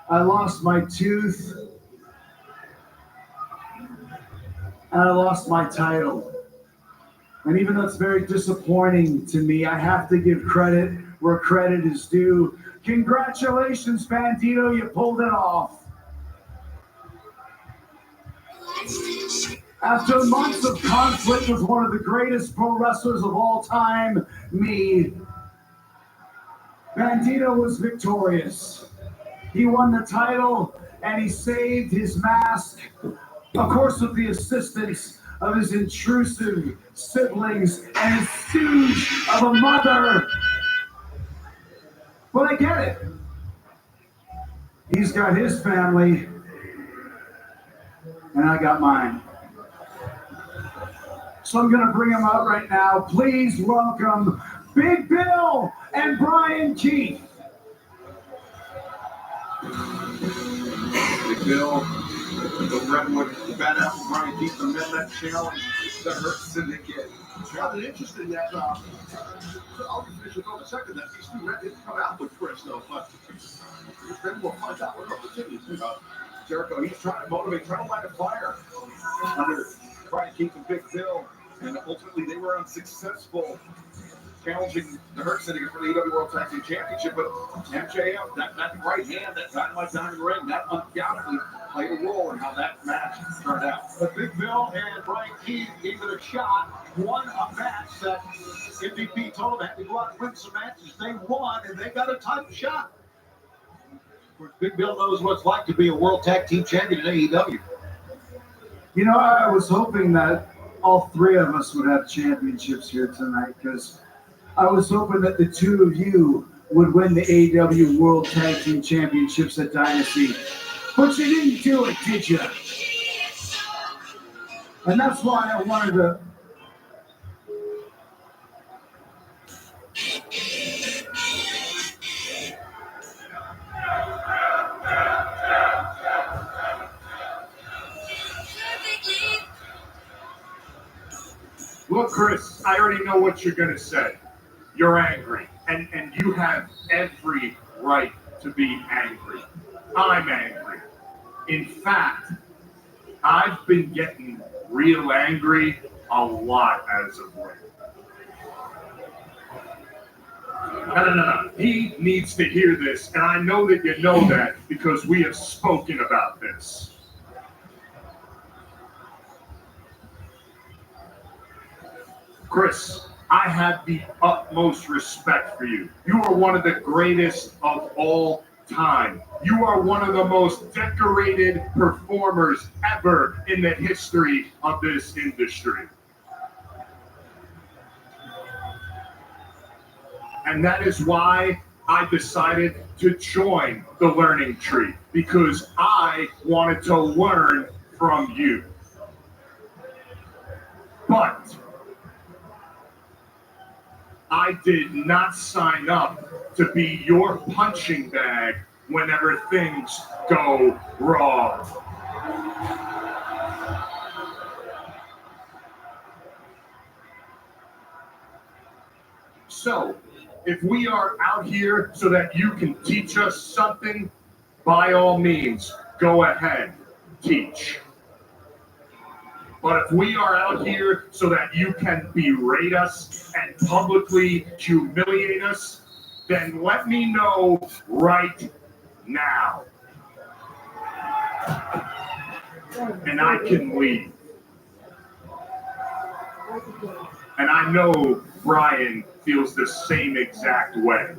I lost my tooth. And I lost my title. And even though it's very disappointing to me, I have to give credit where credit is due. Congratulations, Bandito, you pulled it off. After months of conflict with one of the greatest pro wrestlers of all time, me, Bandito was victorious. He won the title and he saved his mask, of course with the assistance of his intrusive siblings and his stooge of a mother. But I get it. He's got his family, and I got mine. So I'm going to bring him out right now. Please welcome Big Bill and Brian Keith. Big Bill, the Redwood, the Bad Apple, Brian Keith, the Midnight Challenge, the Hurt Syndicate. Rather interesting that, I'll just finish it for a second, that these two men didn't come out with Chris, though, but then we'll find out what continues. Jericho, he's trying to motivate, trying to light a fire under Brian Keith and Big Bill, and ultimately they were unsuccessful challenging the Hurt Syndicate for the AEW World Tag Team Championship, but MJF, that right hand, that Dynamite down in the ring, that undoubtedly played a role in how that match turned out. But Big Bill and Brian Keith gave it a shot, won a match that MVP told them had to go out and win some matches. They won, and they got a title shot. Of course, Big Bill knows what it's like to be a World Tag Team Champion in AEW. You know, I was hoping that all three of us would have championships here tonight, because I was hoping that the two of you would win the AEW World Tag Team Championships at Dynasty. But you didn't do it, did you? And that's why I wanted to... Look, Chris, I already know what you're going to say. You're angry, and you have every right to be angry. I'm angry. In fact, I've been getting real angry a lot as of late. No. He needs to hear this, and I know that you know that because we have spoken about this. Chris, I have the utmost respect for you. You are one of the greatest of all time. You are one of the most decorated performers ever in the history of this industry. And that is why I decided to join the learning tree, because I wanted to learn from you. But I did not sign up to be your punching bag whenever things go wrong. So, if we are out here so that you can teach us something, by all means, go ahead, teach. But if we are out here so that you can berate us and publicly humiliate us, then let me know right now. And I can leave. And I know Brian feels the same exact way.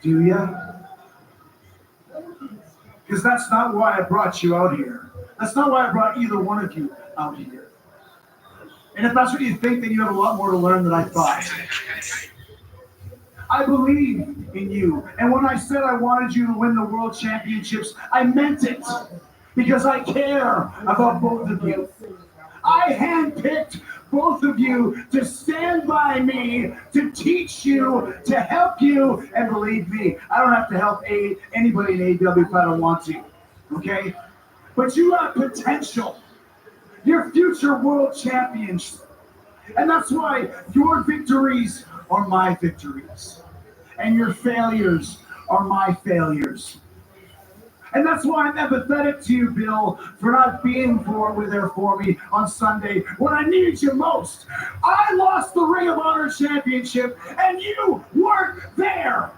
Do ya? Because that's not why I brought you out here. That's not why I brought either one of you out here. And if that's what you think, then you have a lot more to learn than I thought. I believe in you. And when I said I wanted you to win the world championships, I meant it. Because I care about both of you. I handpicked both of you to stand by me, to teach you, to help you, and believe me, I don't have to help anybody in AEW if I don't want to, okay? But you have potential. You're future world champions. And that's why your victories are my victories. And your failures are my failures. And that's why I'm empathetic to you, Bill, for not being there for me on Sunday when I needed you most. I lost the Ring of Honor Championship, and you weren't there.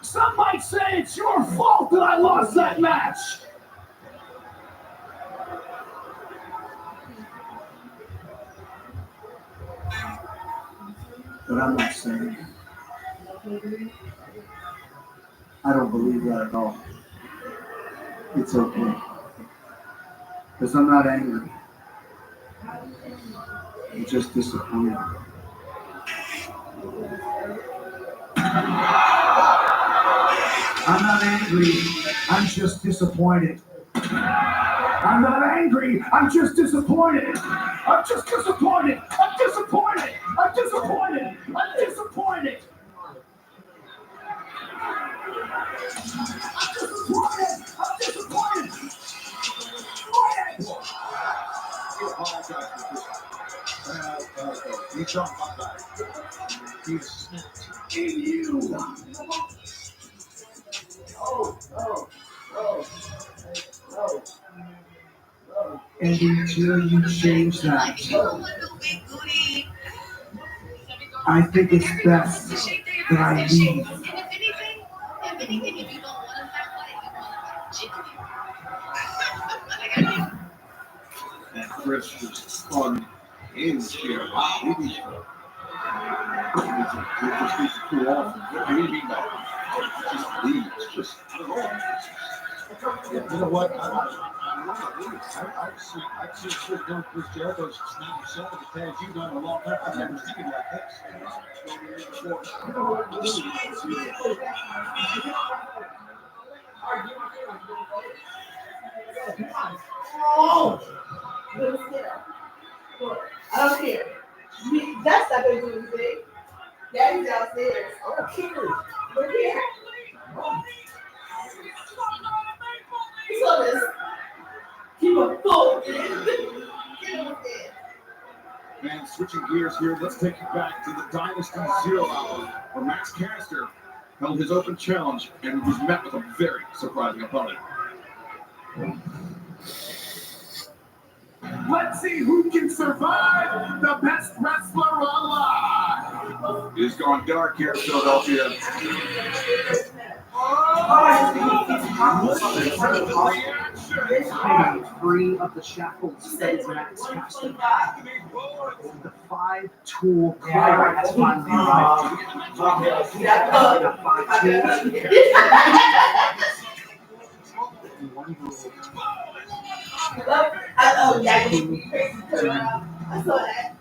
Some might say it's your fault that I lost that match. But I'm not saying it. I don't believe that at all. It's okay. Because I'm not angry. I'm just disappointed. I'm not angry. I'm just disappointed. I'm not angry. I'm just disappointed. I'm just disappointed. I'm disappointed. I'm disappointed. I'm disappointed. I'm disappointed. He apologized for this. He's on my back. He's snapped. In you. And until you change that, I think it's best that I leave. And Chris was on his chair. Wow, he needs to cool off. What do you mean by that? Just leaves. I don't know. You know what? I've seen Chris done Chris Jericho snap himself at the past. You've done a long time. I've never seen it like this. Oh! I don't care. That's not going to do anything. Daddy's downstairs. I don't care. Look here. So this. Keep a full. And switching gears here, let's take you back to the Dynasty 0 Hour, where Max Caster held his open challenge and was met with a very surprising opponent. Let's see who can survive the best wrestler alive. It is going dark here in Philadelphia. Free of the shackles, says Max Caster. The 5-tool player has finally arrived. The 5 tools. One rule. I saw that.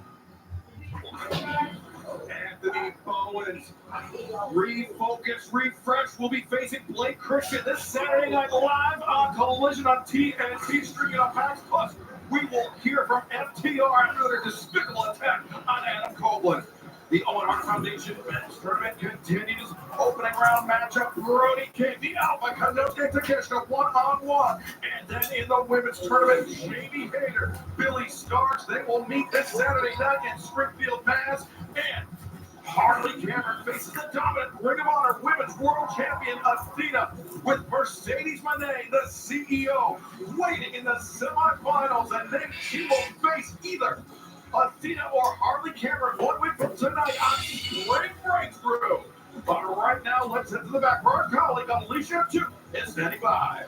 Anthony Bowens, refocus, refresh, will be facing Blake Christian this Saturday Night Live on Collision on TNT, streaming on PAX Plus. We will hear from FTR after their despicable attack on Adam Copeland. The Owen Hart Foundation Men's Tournament continues. Opening round matchup, Brody King, the Alpha Kanosuke Takeshita one-on-one. And then in the women's tournament, Jamie Hayter, Billy Starks, they will meet this Saturday night in Springfield, Mass. And Harley Cameron faces the dominant Ring of Honor Women's World Champion Athena with Mercedes Moné, the CEO, waiting in the semifinals. And then she will face either Athena or Harley Cameron 1 week from tonight on Spring Breakthrough. But right now, let's head to the back where our colleague Alicia 2 is standing by.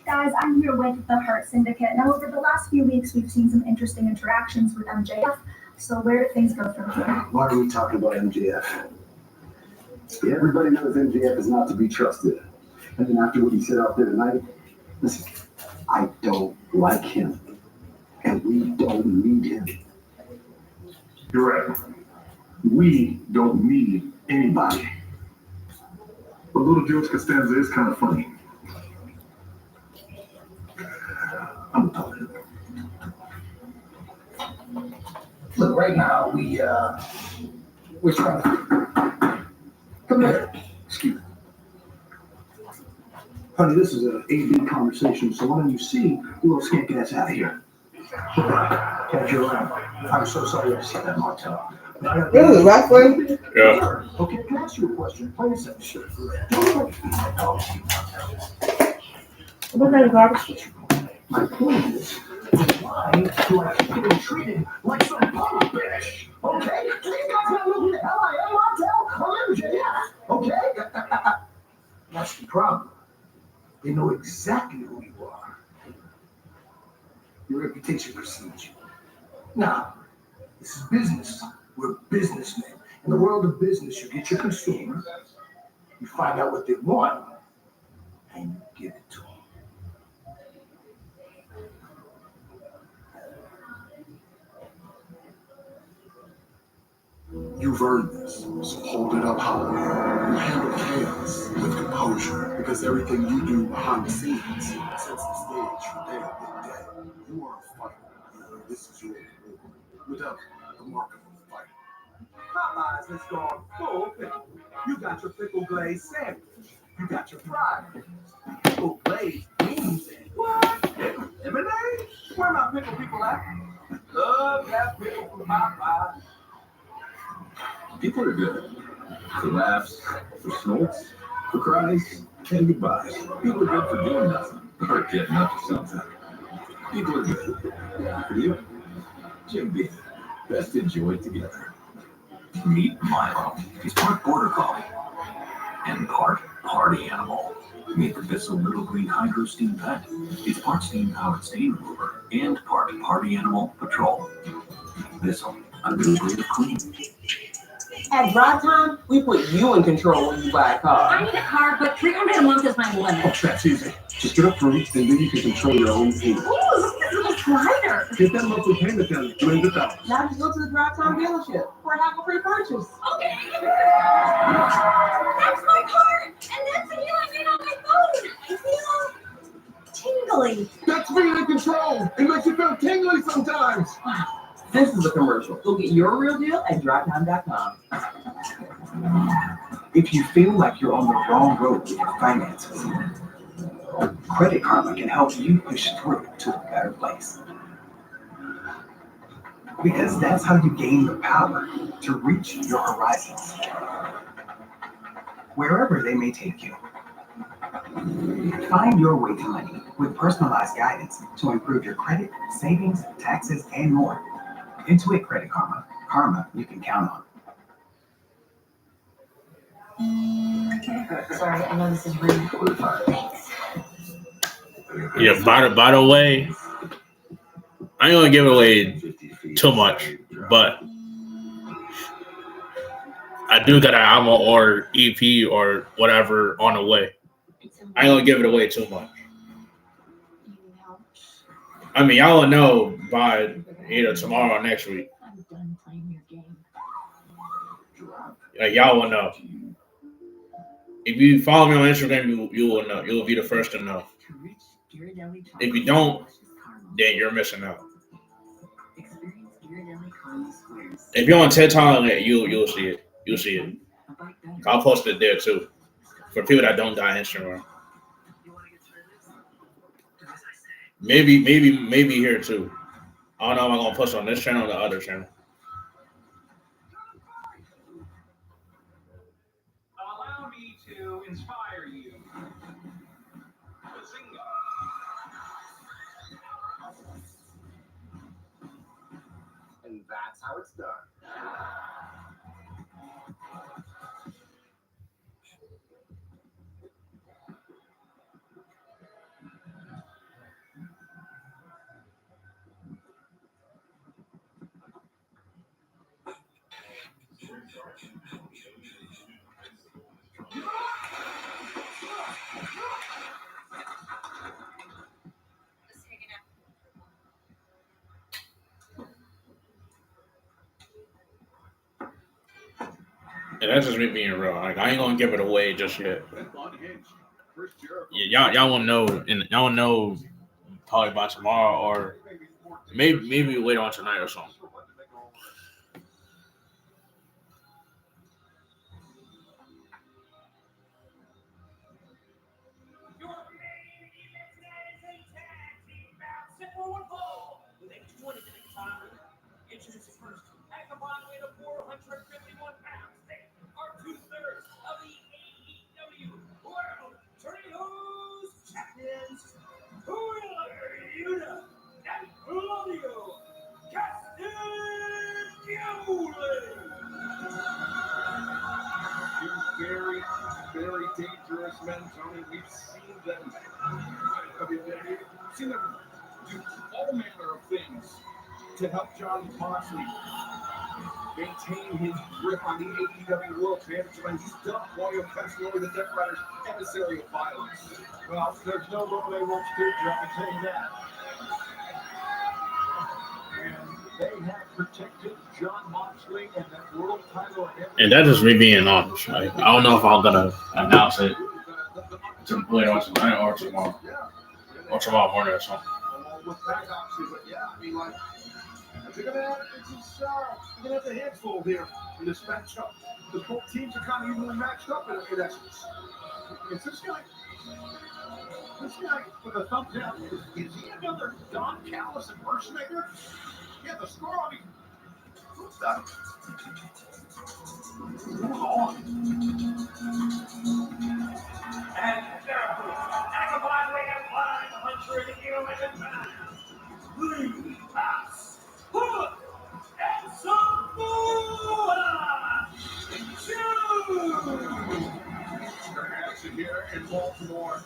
Guys, I'm here with the Hurt Syndicate. Now, over the last few weeks, we've seen some interesting interactions with MJF. So where do things go from here? Why are we talking about MJF? Everybody knows MJF is not to be trusted. And then after what he said out there tonight, listen, I don't like him. And we don't need him. You're right. We don't need anybody. But Little George Costanza is kind of funny. I'm talking. Look, right now, we're trying to... Come here. Excuse me. Honey, this is an AV conversation, so why don't you see the little skank ass out of here? Catch you around. I'm so sorry I said that, Martel. Really, wrestling? Yeah. Okay, can I ask you a question? Plain and simple. Sure. Don't like feedback dogs. What kind of garbage? My point is, why do I keep getting treated like some punk bitch? Okay? Do you guys not know who the hell I am, Martel? I'm MJF. Okay? That's the problem. They know exactly who you are. Your reputation precedes you. Now, this is business. We're businessmen. In the world of business, you get your consumer, you find out what they want, and you give it to them. You've earned this, so hold it up high. You handle chaos with composure, because everything you do behind the scenes sets the stage for day after day. You are a fighter, and this is your reward. Without the mark of a fighter. Popeyes has gone full pickle. You got your pickle glazed sandwich. You got your fried pickle glazed beans. What? Lemonade? Where my pickle people at? Love that pickle from Popeyes. People are good. For laughs, for snorts, for cries, and goodbyes. People are good for doing nothing or getting up to something. People are good. For you, JB, best enjoyed together. Meet Milo. He's part border collie and part party animal. Meet the Bissell Little Green Hydro Steam Pet. It's part steam-powered stain remover and part party animal patrol. Bissell, a new breed of clean. At Drive Time, we put you in control when you buy a car. I need a car, but $300 a month is my limit. Oh, that's easy. Just get approved, and then you can control your own payment. Ooh, look at this little slider. Get that monthly payment down to $200. Now just go to the Drive Time dealership for a hassle-free purchase. Okay. That's my card, and that's the deal I made on my phone. I feel tingly. That's being in control. It makes you feel tingly sometimes. This is a commercial. Go get your real deal at drivetime.com. If you feel like you're on the wrong road with your finances, Credit Karma can help you push through to a better place. Because that's how you gain the power to reach your horizons, wherever they may take you. Find your way to money with personalized guidance to improve your credit, savings, taxes, and more. Intuit Credit Karma. Karma you can count on. Sorry, I know this is rude. Thanks. Yeah, by the way, I ain't gonna give away too much, but I do got an album or EP or whatever on the way. I ain't gonna give it away too much. I mean, y'all will know by either tomorrow or next week. I'm done playing your game. Like, y'all will know. If you follow me on Instagram, you will know. You will be the first to know. If you don't, then you're missing out. If you're on TikTok, you'll see it. You'll see it. I'll post it there too. For people that don't got Instagram. Maybe here too. I don't know if I'm gonna post on this channel or the other channel. Allow me to inspire you. And that's how it's done. And that's just me being real. Like, I ain't gonna give it away just yet. Yeah, y'all won't know, and y'all won't know probably by tomorrow or maybe later on tonight or something. very dangerous men, Tony. We've seen them. I mean, we've seen them do all manner of things to help John Moxley maintain his grip on the AEW World Championship, and he's dubbed Claudio Castagnoli the Death Rider's emissary of violence. Well, there's no room they won't stoop to, I can tell you that. And they have protected John Moxley and that world title. And that is me being honest. Like, I don't know if I'm gonna announce it later on tonight or tomorrow. Or tomorrow morning or something. With that, obviously, but yeah, I mean, like, they're gonna have a handful here in this matchup. The both teams are kind of evenly matched up in essence. It's this guy with a thumb down. Is he another Don Callis impersonator? Yeah, the score on him. What's that? Move on. And therefore, Acrobat way of flying 100 kilometers an hour. Blue pass. Hook. And They're action here in Baltimore.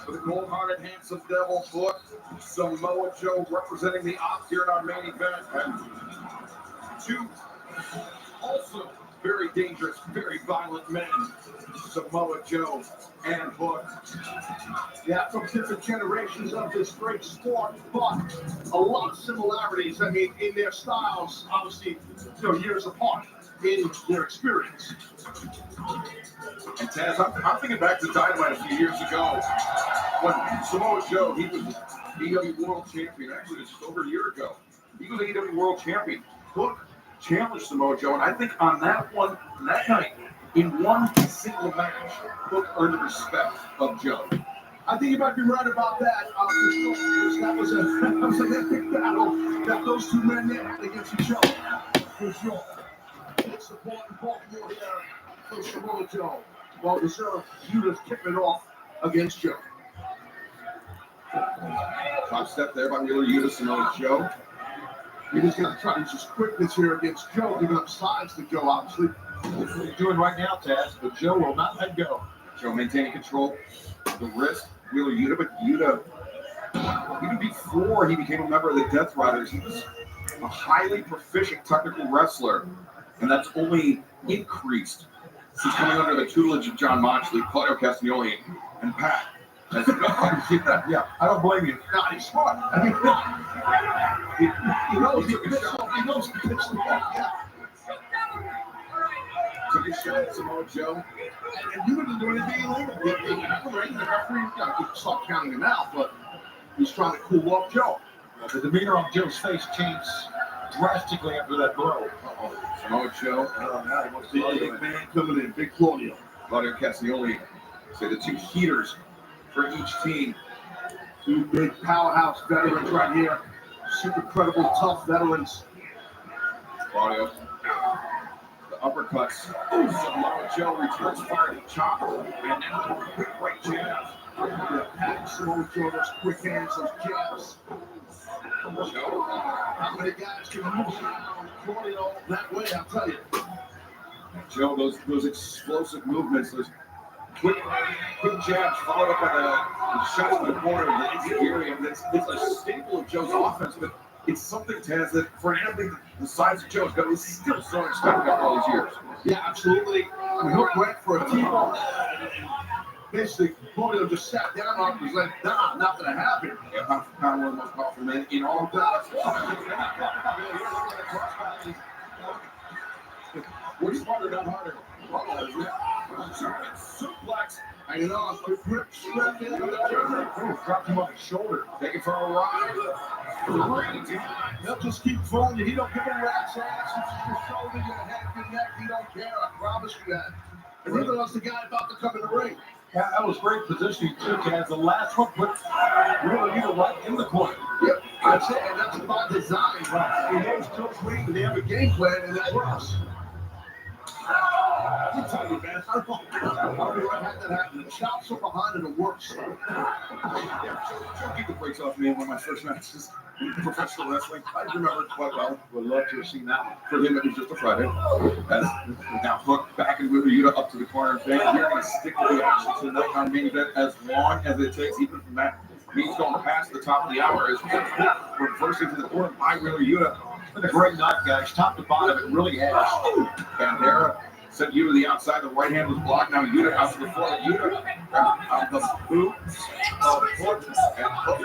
With a gold-hearted, handsome devil foot. Samoa Joe representing the Ops here in our main event. And two also very dangerous, very violent men. Samoa Joe and Hook. Yeah, from different generations of this great sport, but a lot of similarities. I mean, in their styles, obviously, years apart in their experience. And Taz, I'm thinking back to Dynamite a few years ago when Samoa Joe, he was AEW World Champion. Actually, it was just over a year ago. He was AEW World Champion. Hook challenged Samoa Joe, and I think on that night, in one single match, Hook earned the respect of Joe. I think you might be right about that. That was an epic battle that those two men there had against each other, for sure. It's the point in Baltimore here for Samoa Joe. Well, the Sheriff Judah's kicking it off against Joe. Top step there by Wheeler Yuta, Samoa Joe. He just got to try to use his quickness here against Joe, giving up sides to Joe, obviously. That's what he's doing right now, Taz, but Joe will not let go. Joe maintaining control of the wrist. Wheeler Yuta, but Yuta, even before he became a member of the Death Riders, he was a highly proficient technical wrestler, and that's only increased since coming under the tutelage of John Moxley, Claudio Castagnoli, and Pat. Yeah, I don't blame you. No, he's smart. I mean, he knows he pitched the ball. Yeah. Took a shot at Samoa Joe. And you didn't do anything illegal. The referee stopped counting him out, but he's trying to cool off Joe. Well, the demeanor on Joe's face changed drastically after that blow. Samoa Joe. Now he wants to big man coming in. Big Claudio. Claudio Castagnoli. Say the two heaters for each team. Two big powerhouse veterans right here. Super credible, tough veterans. Claudio. The uppercuts. Samoa Joe returns fire to chopper. And now a quick right jab. Pat Samoa Joe, those quick hands, those jabs. Joe, how many guys can move around Claudio that way? I'll tell you. Joe, those explosive movements, those quick jabs followed up by the shots to the corner of the Inzaguri. It's a staple of Joe's offense, but it's something, Taz, that for an athlete the size of Joe's got, is still so unexpected after all these years. Yeah, absolutely. Hook went for a T-ball. Basically, Claudio just sat down on it and was like, nah, not going to happen. Yeah, one of the most powerful men in all of that. Which harder, not harder? Suplex. Hanging on. Quick grip. Strap in. Dropped him on his shoulder. Taking for a ride. They'll just keep throwing you. He don't give a rat's ass. It's your shoulder, your head, your neck. He don't care. I promise you that. And neither was the guy about to come in the ring. Yeah, that was great positioning too, Taz. The last hook put Wheeler Yuta right in the corner. Yep, that's it. And that's by design. He knows Coach Reed and they have a game plan, and that works. I'll tell you, man. I don't know what had that happen. The chops are behind and it works. Yeah, Joe, keep the brakes off me in one of my first matches. professional wrestling. I remember it quite well. Would love to have seen that one. For him, it was just a Friday. As now Hook back and with Yuta up to the corner. We're going to stick with the action tonight on main event as long as it takes, even from that means going past the top of the hour. As Hook reversing to the corner by Wheeler Yuta. It's been a great night, guys. Top to bottom, it really has. Bandera sent Yuta to the outside. The right hand was blocked. Now Yuta out to the floor. Yuta on the boot of Hook and Hook.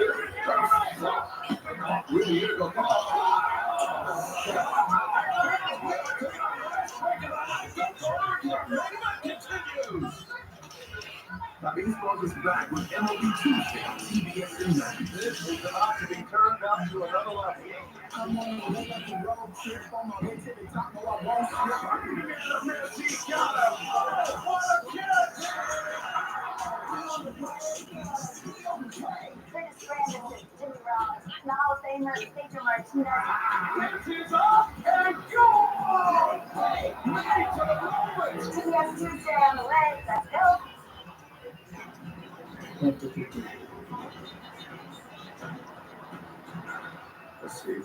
Wheeler Yuta goes, come on. Now, baseball is back with MLB Tuesday on CBS Tonight. This is about to be turned up to another level. Come on, let the road trip on my way to the top of our wall. She got him. What a catch! Curtis Brandon, Jimmy Ross, the Hall of Famer, Pedro Martinez. This is up and gone! Made to the moment! CBS Tuesday on the way. Let's go. Let's see. It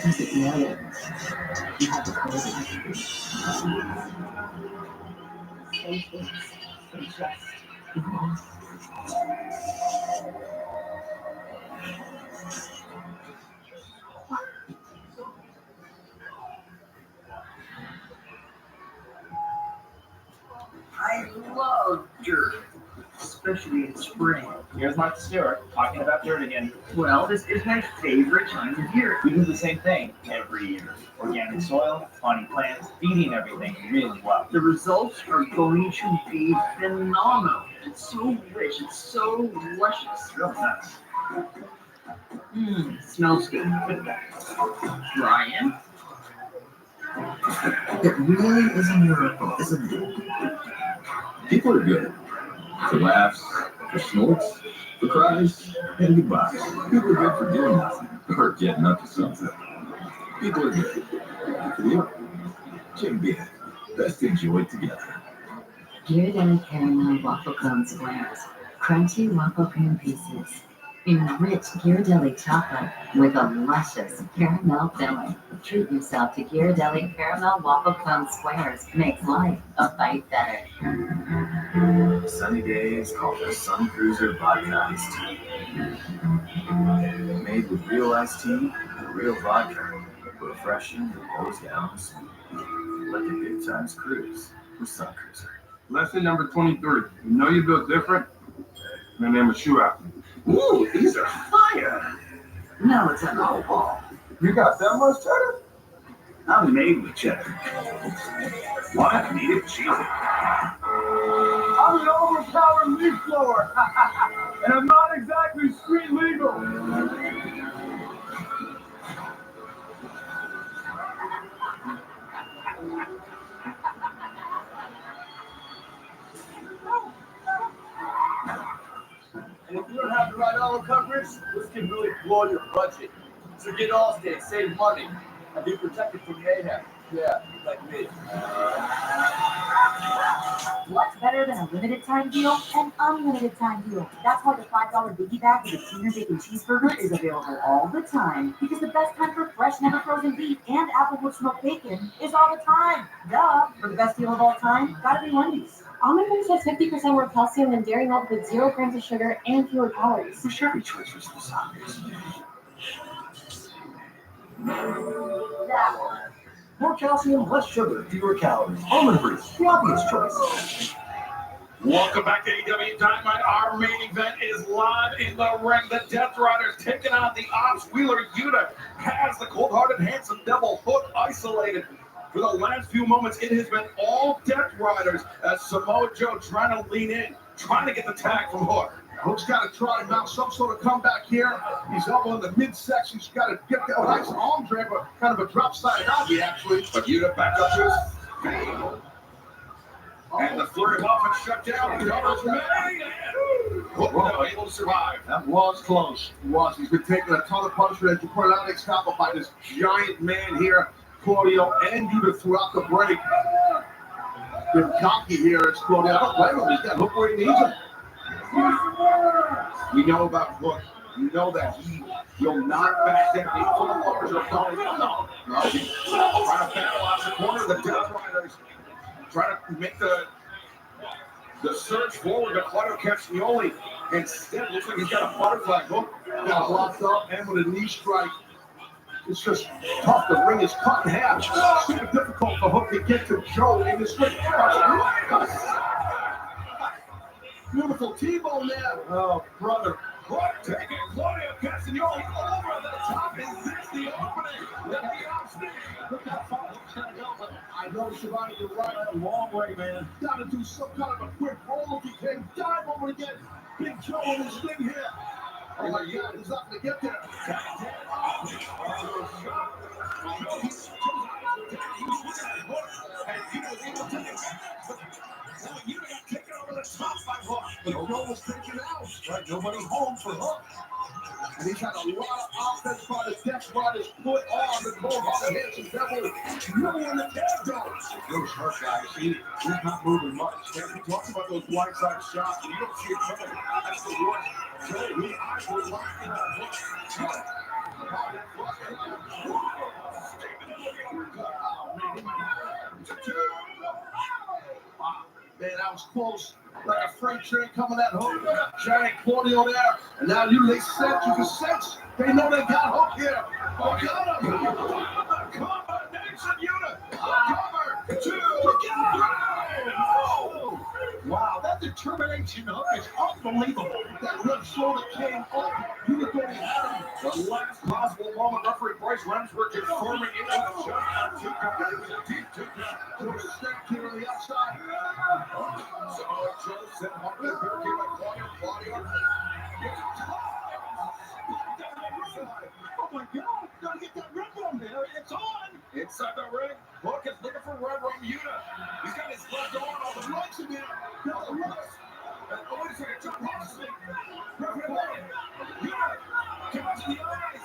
doesn't matter. You have to call it. Say things. Say just. I love dirt, especially in spring. Here's Martha Stewart talking about dirt again. Well, this is my favorite time of year. We do the same thing every year. Organic soil, funny plants, feeding everything really well. The results are going to be phenomenal. It's so rich, it's so luscious. Real nice. Smells good. Ryan? It really is a miracle, isn't it? People are good. For laughs, for snorts, for cries, and goodbyes. People are good for doing nothing or getting up to something. People are good. For you, Jim Beam. Best enjoy it together. Ghirardelli caramel waffle cone squares, crunchy waffle cream pieces, enriched Ghirardelli chocolate with a luscious caramel filling. Treat yourself to Ghirardelli caramel waffle cone squares. Makes life a bite better. Sunny days call for Sun Cruiser Vodka Iced Tea. Made with real iced tea and real vodka. Refreshing that goes down smooth. Let the good times cruise with Sun Cruiser. Lesson number 23. You know you built different? My name is Shoe Apple. Ooh, these are fire! Now it's an old ball. You got that much cheddar? I'm made with cheddar. Why I need it cheesy? I'm an overpowered leaf blower, and I'm not exactly street legal. And if you don't have the right auto coverage, this can really blow your budget. So get Allstate, save money, and be protected from mayhem. Yeah, like me. What's better than a limited time deal? An unlimited time deal. That's why the $5 biggie bag with a tuna bacon cheeseburger is available all the time. Because the best time for fresh, never frozen beef and applewood smoked bacon is all the time. Duh. For the best deal of all time, gotta be Wendy's. Almond Milk has 50% more calcium than dairy milk with 0 grams of sugar and fewer calories. The Chevy choice was the obvious. That one. More calcium, less sugar, fewer calories. Almond Breeze, the obvious choice. Welcome back to AEW Dynamite. Our main event is live in the ring. The Death Riders taking on the Ops. Wheeler Yuta has the cold-hearted, handsome devil Hook isolated. For the last few moments, it has been all Death Riders as Samoa Joe trying to lean in, trying to get the tag from Hook. Hook's got to try to mount some sort of comeback here. He's up on the midsection. He's got to get that nice arm drag, but kind of a drop side Navi, actually. But Yuta back up to his feet. And the flurry of offense shut down. Covers May. Hook now able to survive. That was close. It was. He's been taking a ton of punishment, as you pointed out, Excalibur, by this giant man here, Claudio, and Yuta throughout the break. They're cocky here. It's Claudio. I don't blame him. He's got Hook where he needs him. We know about Hook. You know that he will not back down even for the larger opponent. No. He's trying to battle out the corner. The Death Riders trying to make the surge forward to Claudio Castagnoli. Instead, looks like he's got a butterfly hook. Got blocked up and with a knee strike. It's just tough. The ring is cut in half. Super difficult for Hook to get to Joe in this ring. Beautiful T-bone there. Oh, brother. Hook taking Claudio Castagnoli over the top. Is this the opening? Let me off. Look how far Hook's gonna go, but I know Shivani, you're right. A long way, man. Gotta do some kind of a quick roll if he can. Dive over again. Big Joe in his ring here. Oh my God, he's not gonna get there. The goal was taken out. Right, nobody home for Hook. And he's had a lot of offense by the Death Riders put on the cold-hearted Hanson Devil. No one in the tag though. Those hurt guys, he's not moving much. We talked about those wide side shots, and you don't see it coming. That's the one. Joe, I would like to Man, that was close. Like a freight train coming at Hook. Giant Claudio there. And now you can sense. They know they got Hook here. Oh, got him. Combination unit. Cover. 2. Wow, that determination Hook is unbelievable. That left shoulder came up. You were going to have him. The last possible moment, referee Bryce Remsburg confirming it with a shot. Deep two count. Joe stepped here on the outside. So Joe sent up the barricade by Claudio. Oh my God, gotta get that red one there. It's on. Inside the ring, Hook is looking for Red Rum Yuta. He's got his left arm on the Lights in there. No, the lights. Oh, wait a second, John Moxley. Referee Hook. Yuta comes in the eyes.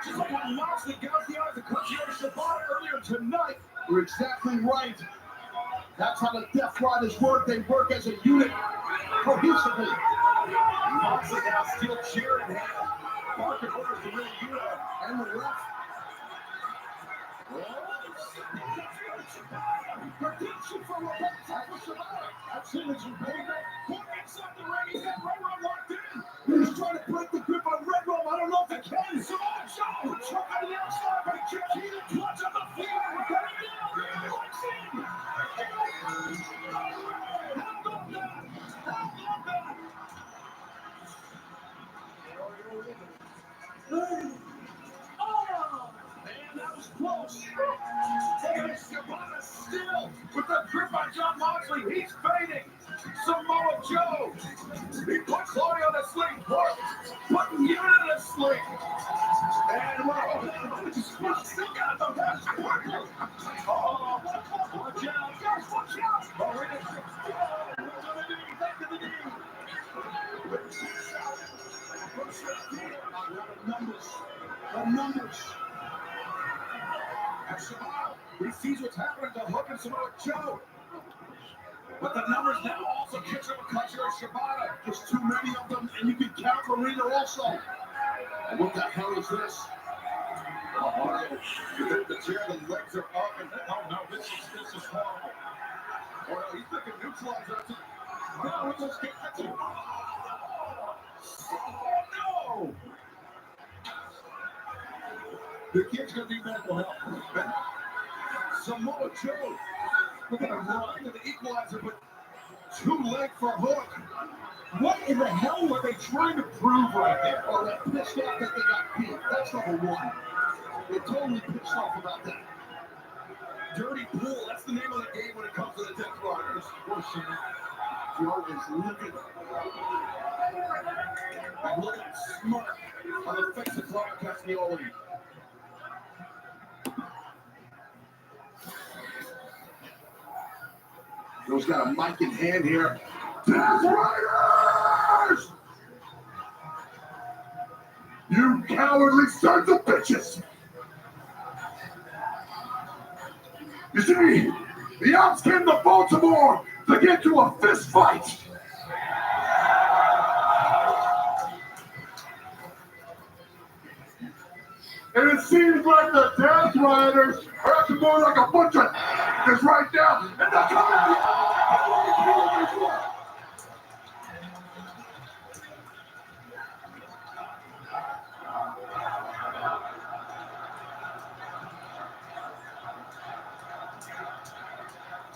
Just like when Moxley got the eyes of Kazuchika Shibata earlier tonight. You're exactly right. That's how the Death Riders work. They work as a unit, cohesively. Moxley now still cheering in hand. Parker orders the real Yuta And the left. Prediction for Shibata. That's him as you baby. Hook inside the ring. He's got Red Rum locked in. He's trying to break the grip on Red Rum. I don't know if he can. So Joe, choke on the outside, but he can't keep it. Clutch on the feet. We're going down. Locks in. Man, that was close. Shibata still with the grip on John Moxley. He's fading. Samoa Joe. He put Claudio to sleep. Putting Yuta to sleep. And we're still got the best. Oh, watch out. Guys, watch out. Oh, we're back to the knee. The numbers. And Shibata, he sees what's happening to Hook and Samoa Joe. But the numbers now also catch up with Kazuchika Shibata. There's too many of them, and you can count Marina also. And what the hell is this? Oh, the chair, the legs are up, and oh no, this is horrible. Oh no, he's looking neutralizer. No, it's just getting oh no! The kid's gonna need medical help. Samoa Joe, look at him run to the equalizer, but too late for Hook. What in the hell were they trying to prove right there? Oh, they're pissed off that they got beat. That's number one. They're totally pissed off about that. Dirty pool, that's the name of the game when it comes to the Death Riders. Joe is looking. And look at that smirk on the face of Claudio Castagnoli. Joe's got a mic in hand here. Death Riders! You cowardly sons of bitches! You see, the Ops came to Baltimore to get to a fist fight. And it seems like the Death Riders are acting more like a bunch of is right now. And they're coming.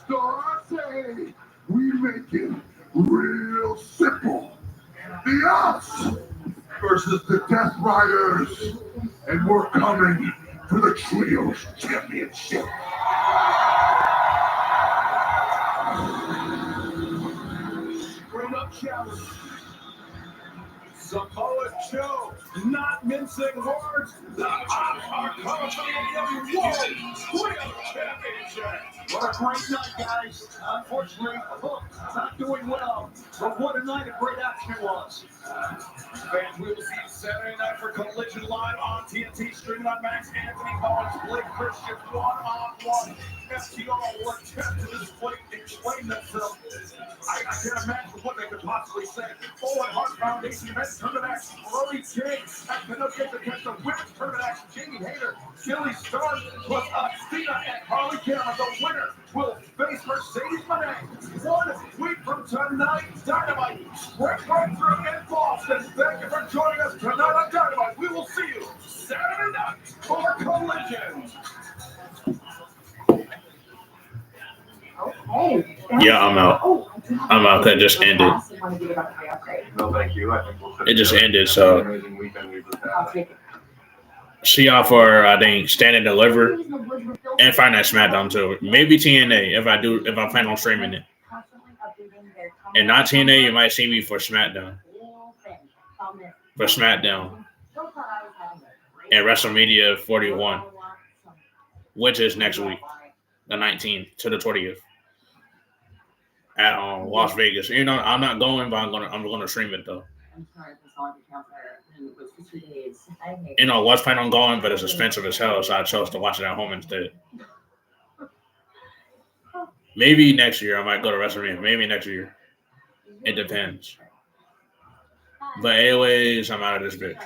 So I say we make it real simple. The us versus the Death Riders. And we're coming for the Trios Championship. Straight up challenge. Samoa Joe, not mincing words. The AEW World Championship. What a great night, guys. Unfortunately, Hook not doing well, but what a night of great action was. Fans, we will see you Saturday night for Collision Live on TNT, streaming on Max. Anthony Bowens, Blake Christian, one-on-one. FTR will attempt to explain themselves. I can't imagine what they could possibly say. Owen Hart Foundation men's tournament action. Brody James at Pinocchio against the women's tournament action. Jamie Hayter, Kelly Stark, plus Athena and Harley Cameron. The winner will face Mercedes Moné. 1 week from tonight, Dynamite. Sprint right through in Boston. Thank you for joining us tonight on Dynamite. We will see you Saturday night for Collision. Yeah, I'm out. I'm out. That just ended. No, thank you. I think we'll It just ended. So amazing weekend we just had. see y'all for I think Stand and Deliver and Fight Night SmackDown too. Maybe TNA if I plan on streaming it. And not TNA, you might see me for SmackDown. For SmackDown. And WrestleMania 41, which is next week, the 19th to the 20th. At Las Vegas. You know, I'm not going, but I'm gonna stream it though. You know, I was planning on going, but it's expensive as hell, so I chose to watch it at home instead. Maybe next year I might go to WrestleMania. Maybe next year. It depends. But anyways, I'm out of this bitch.